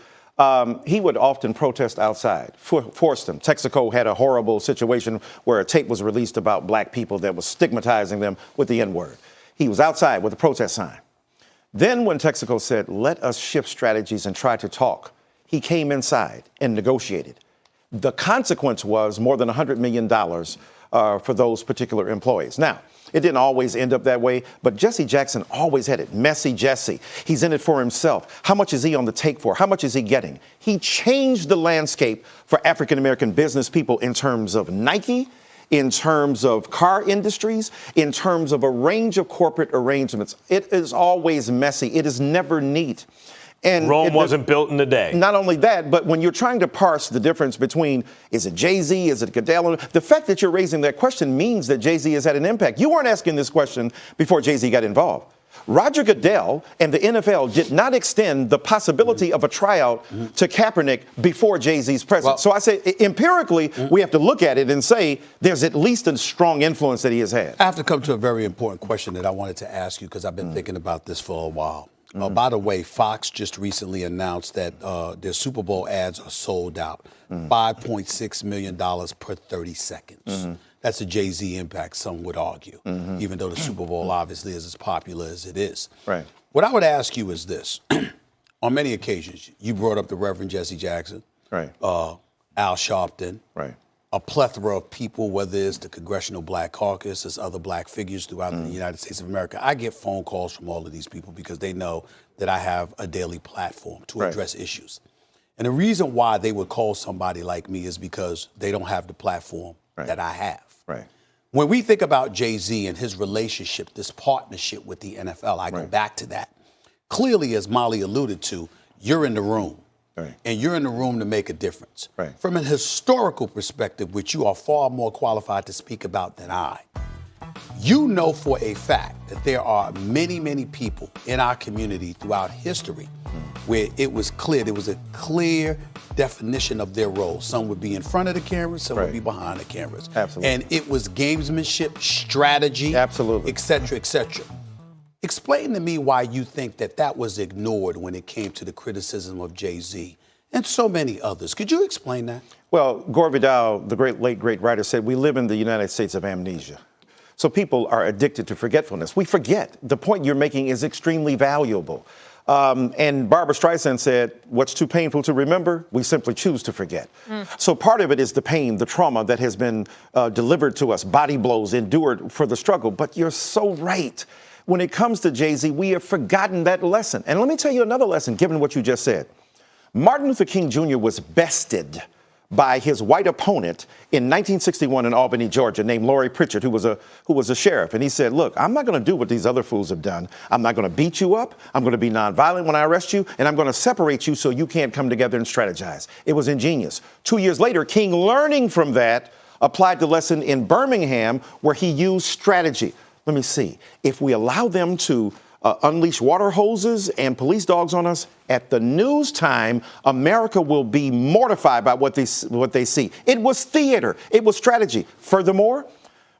He would often protest outside, forced them. Texaco had a horrible situation where a tape was released about black people that was stigmatizing them with the N-word. He was outside with a protest sign. Then when Texaco said, let us shift strategies and try to talk, he came inside and negotiated. The consequence was more than $100 million for those particular employees. Now, it didn't always end up that way, but Jesse Jackson always had it. Messy Jesse. He's in it for himself. How much is he on the take for? How much is he getting? He changed the landscape for African-American business people in terms of Nike, in terms of car industries, in terms of a range of corporate arrangements. It is always messy. It is never neat. And Rome wasn't built in a day. Not only that, but when you're trying to parse the difference between, is it Jay-Z, is it Goodell? The fact that you're raising that question means that Jay-Z has had an impact. You weren't asking this question before Jay-Z got involved. Roger Goodell and the NFL did not extend the possibility of a tryout to Kaepernick before Jay-Z's presence. So I say, empirically, we have to look at it and say there's at least a strong influence that he has had. I have to come to a very important question that I wanted to ask you because I've been thinking about this for a while. By the way, Fox just recently announced that their Super Bowl ads are sold out. $5.6 million per 30 seconds. That's a Jay-Z impact, some would argue, even though the Super Bowl obviously is as popular as it is. Right. What I would ask you is this. On many occasions, you brought up the Reverend Jesse Jackson, right. Al Sharpton, right. a plethora of people, whether it's the Congressional Black Caucus, there's other black figures throughout the United States of America. I get phone calls from all of these people because they know that I have a daily platform to address issues. And the reason why they would call somebody like me is because they don't have the platform that I have. Right. When we think about Jay-Z and his relationship, this partnership with the NFL, I go back to that. Clearly, as Molly alluded to, you're in the room. Right. And you're in the room to make a difference. Right. From a historical perspective, which you are far more qualified to speak about than I, you know for a fact that there are many, many people in our community throughout history where it was clear, there was a clear definition of their role. Some would be in front of the cameras, some would be behind the cameras. Absolutely. And it was gamesmanship, strategy, absolutely, et cetera, et cetera. Explain to me why you think that that was ignored when it came to the criticism of Jay-Z and so many others. Could you explain that? Well, Gore Vidal, the late great writer, said we live in the United States of amnesia. So people are addicted to forgetfulness. We forget. The point you're making is extremely valuable. And Barbra Streisand said, what's too painful to remember, we simply choose to forget. So part of it is the pain, the trauma that has been delivered to us, body blows endured for the struggle. But you're so right. when it comes to Jay-Z, we have forgotten that lesson. And let me tell you another lesson, given what you just said. Martin Luther King Jr. was bested by his white opponent in 1961 in Albany, Georgia, named Laurie Pritchard, who was a sheriff. And he said, look, I'm not going to do what these other fools have done. I'm not going to beat you up. I'm going to be nonviolent when I arrest you, and I'm going to separate you so you can't come together and strategize. It was ingenious. 2 years later, King, learning from that, applied the lesson in Birmingham where he used strategy. Let me see. If we allow them to unleash water hoses and police dogs on us, at the news time, America will be mortified by what they see. It was theater. It was strategy. Furthermore,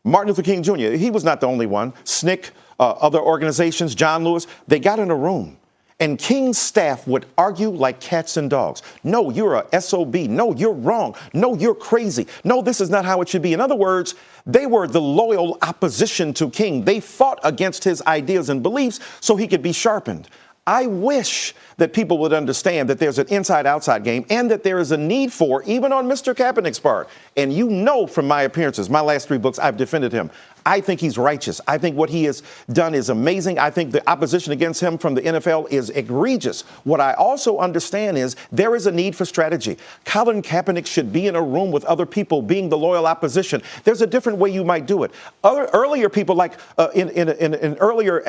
Martin Luther King Jr., he was not the only one. SNCC, other organizations, John Lewis, they got in a room. And King's staff would argue like cats and dogs. No, you're a SOB. No, you're wrong. No, you're crazy. No, this is not how it should be. In other words, they were the loyal opposition to King. They fought against his ideas and beliefs so he could be sharpened. I wish that people would understand that there's an inside-outside game and that there is a need for, even on Mr. Kaepernick's part. And you know from my appearances, my last 3 books, I've defended him. I think he's righteous. I think what he has done is amazing. I think the opposition against him from the NFL is egregious. What I also understand is there is a need for strategy. Colin Kaepernick should be in a room with other people being the loyal opposition. There's a different way you might do it. Earlier people like in earlier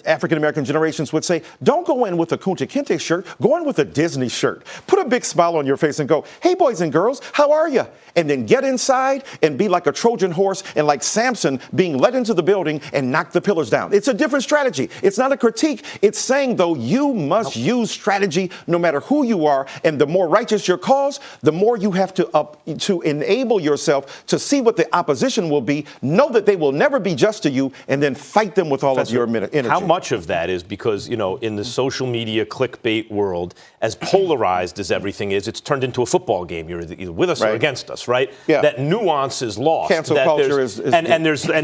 African-American generations would say, don't go in with a Kunta Kinte shirt, go in with a Disney shirt. Put a big smile on your face and go, hey, boys and girls, how are you? And then get inside and be like a Trojan horse and like Samson being led into the building and knock the pillars down. It's a different strategy. It's not a critique. It's saying, though, you must use strategy no matter who you are. And the more righteous your cause, the more you have to enable yourself to see what the opposition will be, know that they will never be just to you, and then fight them with all of your energy. How much of that is because, you know, in the social media clickbait world, as polarized as everything is, it's turned into a football game. You're either with us or against us, right? Yeah. That nuance is lost. Cancel culture is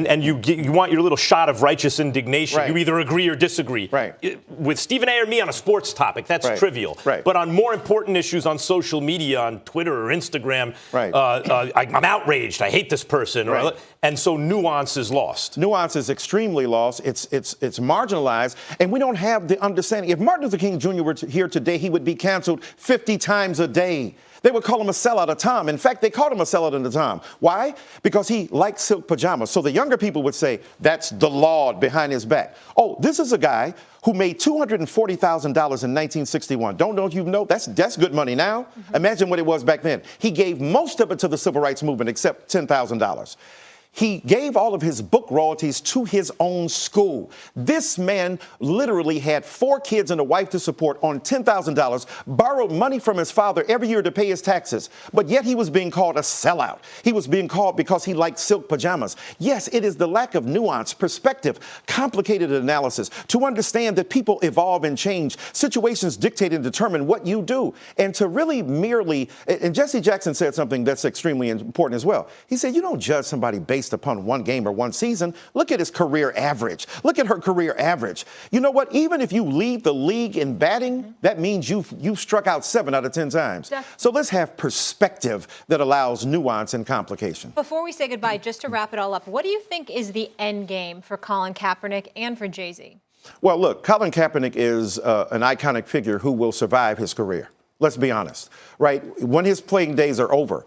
and you want your little shot of righteous indignation. Right. You either agree or disagree. Right. With Stephen A. or me on a sports topic, that's trivial. Right. But on more important issues on social media, on Twitter or Instagram, I'm outraged. I hate this person. Right. And so nuance is lost. Nuance is extremely lost. It's marginalized, and we don't have the understanding. If Martin Luther King Jr. were here today, he would be canceled 50 times a day. They would call him a sellout at Tom. In fact, they called him a sellout at the time. Why? Because he liked silk pajamas. So the younger people would say, that's the Lord behind his back. Oh, this is a guy who made $240,000 in 1961. Don't you know? That's good money now. Mm-hmm. Imagine what it was back then. He gave most of it to the civil rights movement except $10,000. He gave all of his book royalties to his own school. This man literally had 4 kids and a wife to support on $10,000, borrowed money from his father every year to pay his taxes, but yet he was being called a sellout. He was being called because he liked silk pajamas. Yes, it is the lack of nuance, perspective, complicated analysis to understand that people evolve and change. Situations dictate and determine what you do. And to really merely, and Jesse Jackson said something that's extremely important as well. He said, you don't judge somebody based upon one game or one season. Look at his career average. Look at her career average. You know what? Even if you lead the league in batting, that means you've struck out 7 out of 10 times. So let's have perspective that allows nuance and complication. Before we say goodbye, just to wrap it all up, what do you think is the end game for Colin Kaepernick and for Jay-Z? Well, look, Colin Kaepernick is an iconic figure who will survive his career. Let's be honest, right? When his playing days are over,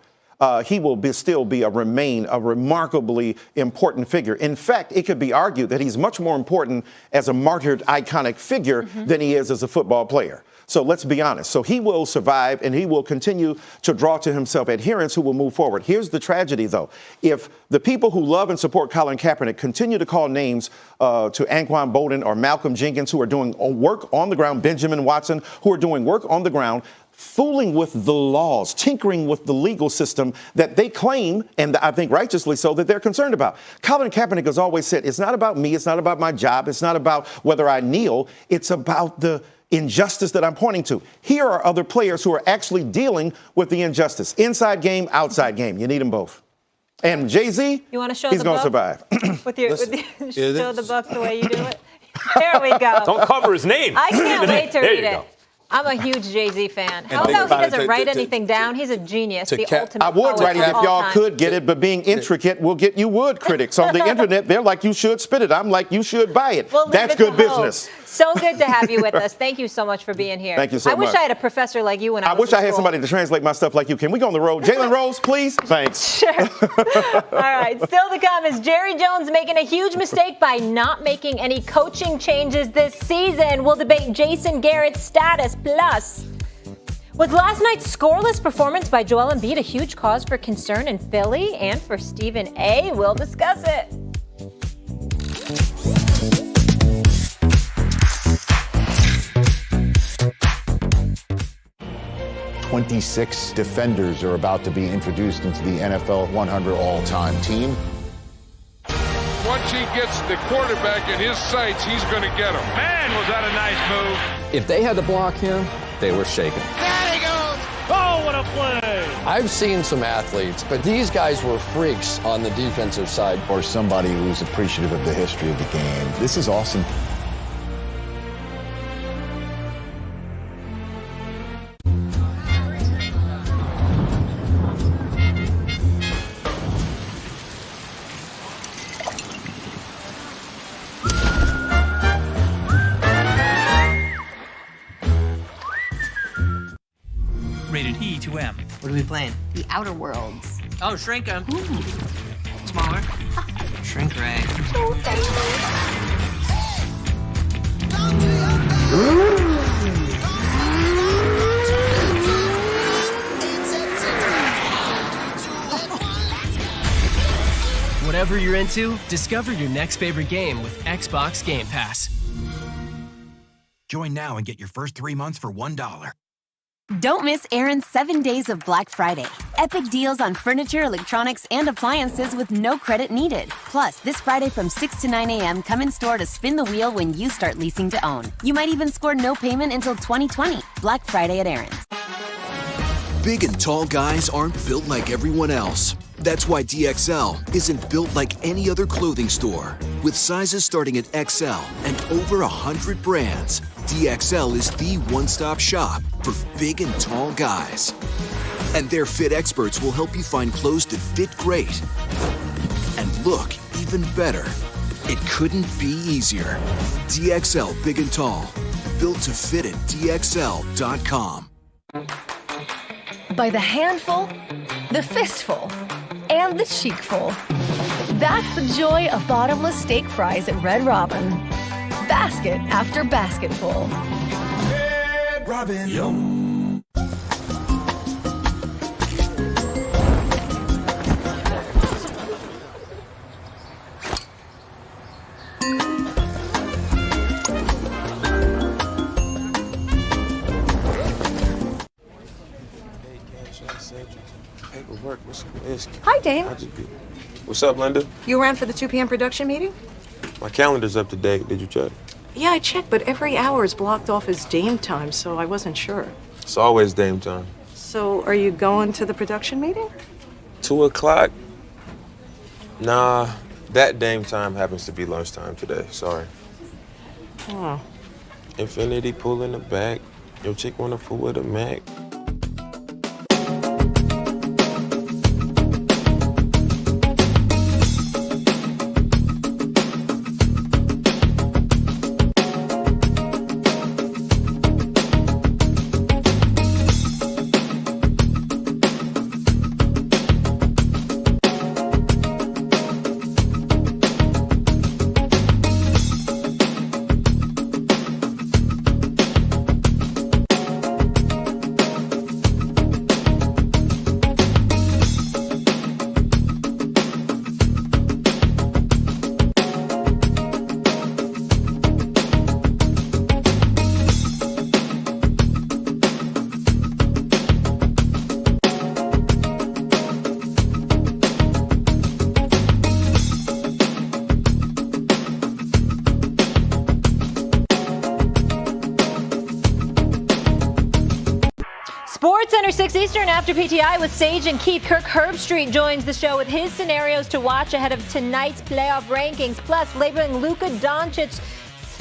he will still remain a remarkably important figure. In fact, it could be argued that he's much more important as a martyred, iconic figure than he is as a football player. So let's be honest. So he will survive, and he will continue to draw to himself adherents who will move forward. Here's the tragedy, though. If the people who love and support Colin Kaepernick continue to call names to Anquan Bolden or Malcolm Jenkins, who are doing work on the ground, Benjamin Watson, who are doing work on the ground, fooling with the laws, tinkering with the legal system that they claim, and I think righteously so, that they're concerned about. Colin Kaepernick has always said, it's not about me, it's not about my job, it's not about whether I kneel, it's about the injustice that I'm pointing to. Here are other players who are actually dealing with the injustice. Inside game, outside game. You need them both. And Jay-Z, you want to show he's the going book? to survive. Show the book the way you do it. There we go. Don't cover his name. I can't wait to read it. I'm a huge Jay-Z fan. How think about he about it, doesn't write anything down? He's a genius. The ultimate I would poet write it of if all y'all time. could get it, but being intricate will get you wood critics. On the internet, they're like, you should spit it. I'm like, you should buy it. We'll leave That's it to good hope. business. So good to have you with us. Thank you so much for being here. Thank you so I wish much. I had a professor like you when I was wish in I had school. somebody to translate my stuff like you. Can we go on the road? Jalen Rose, please? Thanks. Sure. All right. Still to come is Jerry Jones making a huge mistake by not making any coaching changes this season. We'll debate Jason Garrett's status. Plus, was last night's scoreless performance by Joel Embiid a huge cause for concern in Philly and for Stephen A? We'll discuss it. 26 defenders are about to be introduced into the NFL 100 all-time team. Once he gets the quarterback in his sights, he's going to get him. Man, was that a nice move. If they had to block him, they were shaken. There he goes. Oh, what a play. I've seen some athletes, but these guys were freaks on the defensive side. Or somebody who's appreciative of the history of the game. This is awesome. Rated E to M. What are we playing? The Outer Worlds. Oh, shrink 'em. Smaller. Shrink ray. Whatever you're into, discover your next favorite game with Xbox Game Pass. Join now and get your first 3 months for $1. Don't miss Aaron's 7 days of Black Friday. Epic deals on furniture, electronics, and appliances with no credit needed. Plus, this Friday from 6 to 9 a.m., come in store to spin the wheel when you start leasing to own. You might even score no payment until 2020. Black Friday at Aaron's. Big and tall guys aren't built like everyone else. That's why DXL isn't built like any other clothing store. With sizes starting at XL and over 100 brands, DXL is the one-stop shop for big and tall guys. And their fit experts will help you find clothes that fit great and look even better. It couldn't be easier. DXL Big and Tall. Built to fit at DXL.com. By the handful, the fistful, and the cheekful. That's the joy of bottomless steak fries at Red Robin. Basket after basketful. Red Robin. Yum. Paperwork. Hi, Dane. What's up, Linda? You around for the 2 p.m. production meeting? My calendar's up to date. Did you check? Yeah, I checked, but every hour is blocked off as Dame time, so I wasn't sure. It's always Dame time. So, are you going to the production meeting? 2 o'clock? Nah, that Dame time happens to be lunchtime today. Sorry. Oh. Infinity pool in the back. Your chick wanna fool with a Mac. Sports Center 6 Eastern after PTI with Sage and Keith. Kirk Herbstreit joins the show with his scenarios to watch ahead of tonight's playoff rankings. Plus, labeling Luka Doncic's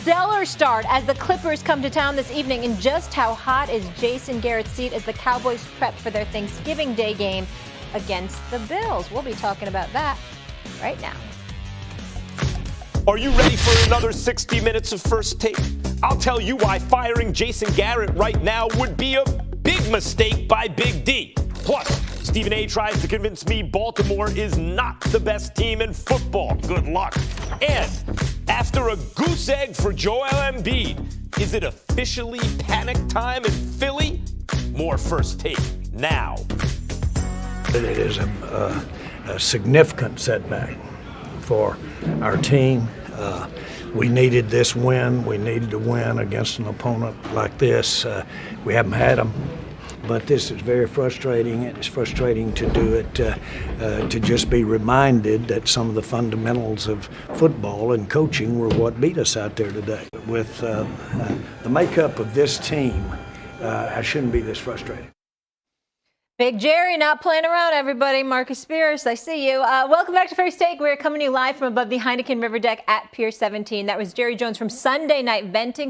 stellar start as the Clippers come to town this evening. And just how hot is Jason Garrett's seat as the Cowboys prep for their Thanksgiving Day game against the Bills? We'll be talking about that right now. Are you ready for another 60 minutes of First Take? I'll tell you why firing Jason Garrett right now would be a big mistake by Big D. Plus, Stephen A. tries to convince me Baltimore is not the best team in football. Good luck. And after a goose egg for Joel Embiid, is it officially panic time in Philly? More First Take now. It is a significant setback for our team. We needed this win. We needed to win against an opponent like this. We haven't had them, but this is very frustrating. It's frustrating to do it, to just be reminded that some of the fundamentals of football and coaching were what beat us out there today. With the makeup of this team, I shouldn't be this frustrated. Big Jerry not playing around, everybody. Marcus Spears, I see you. Welcome back to First Take. We're coming to you live from above the Heineken River Deck at Pier 17. That was Jerry Jones from Sunday Night venting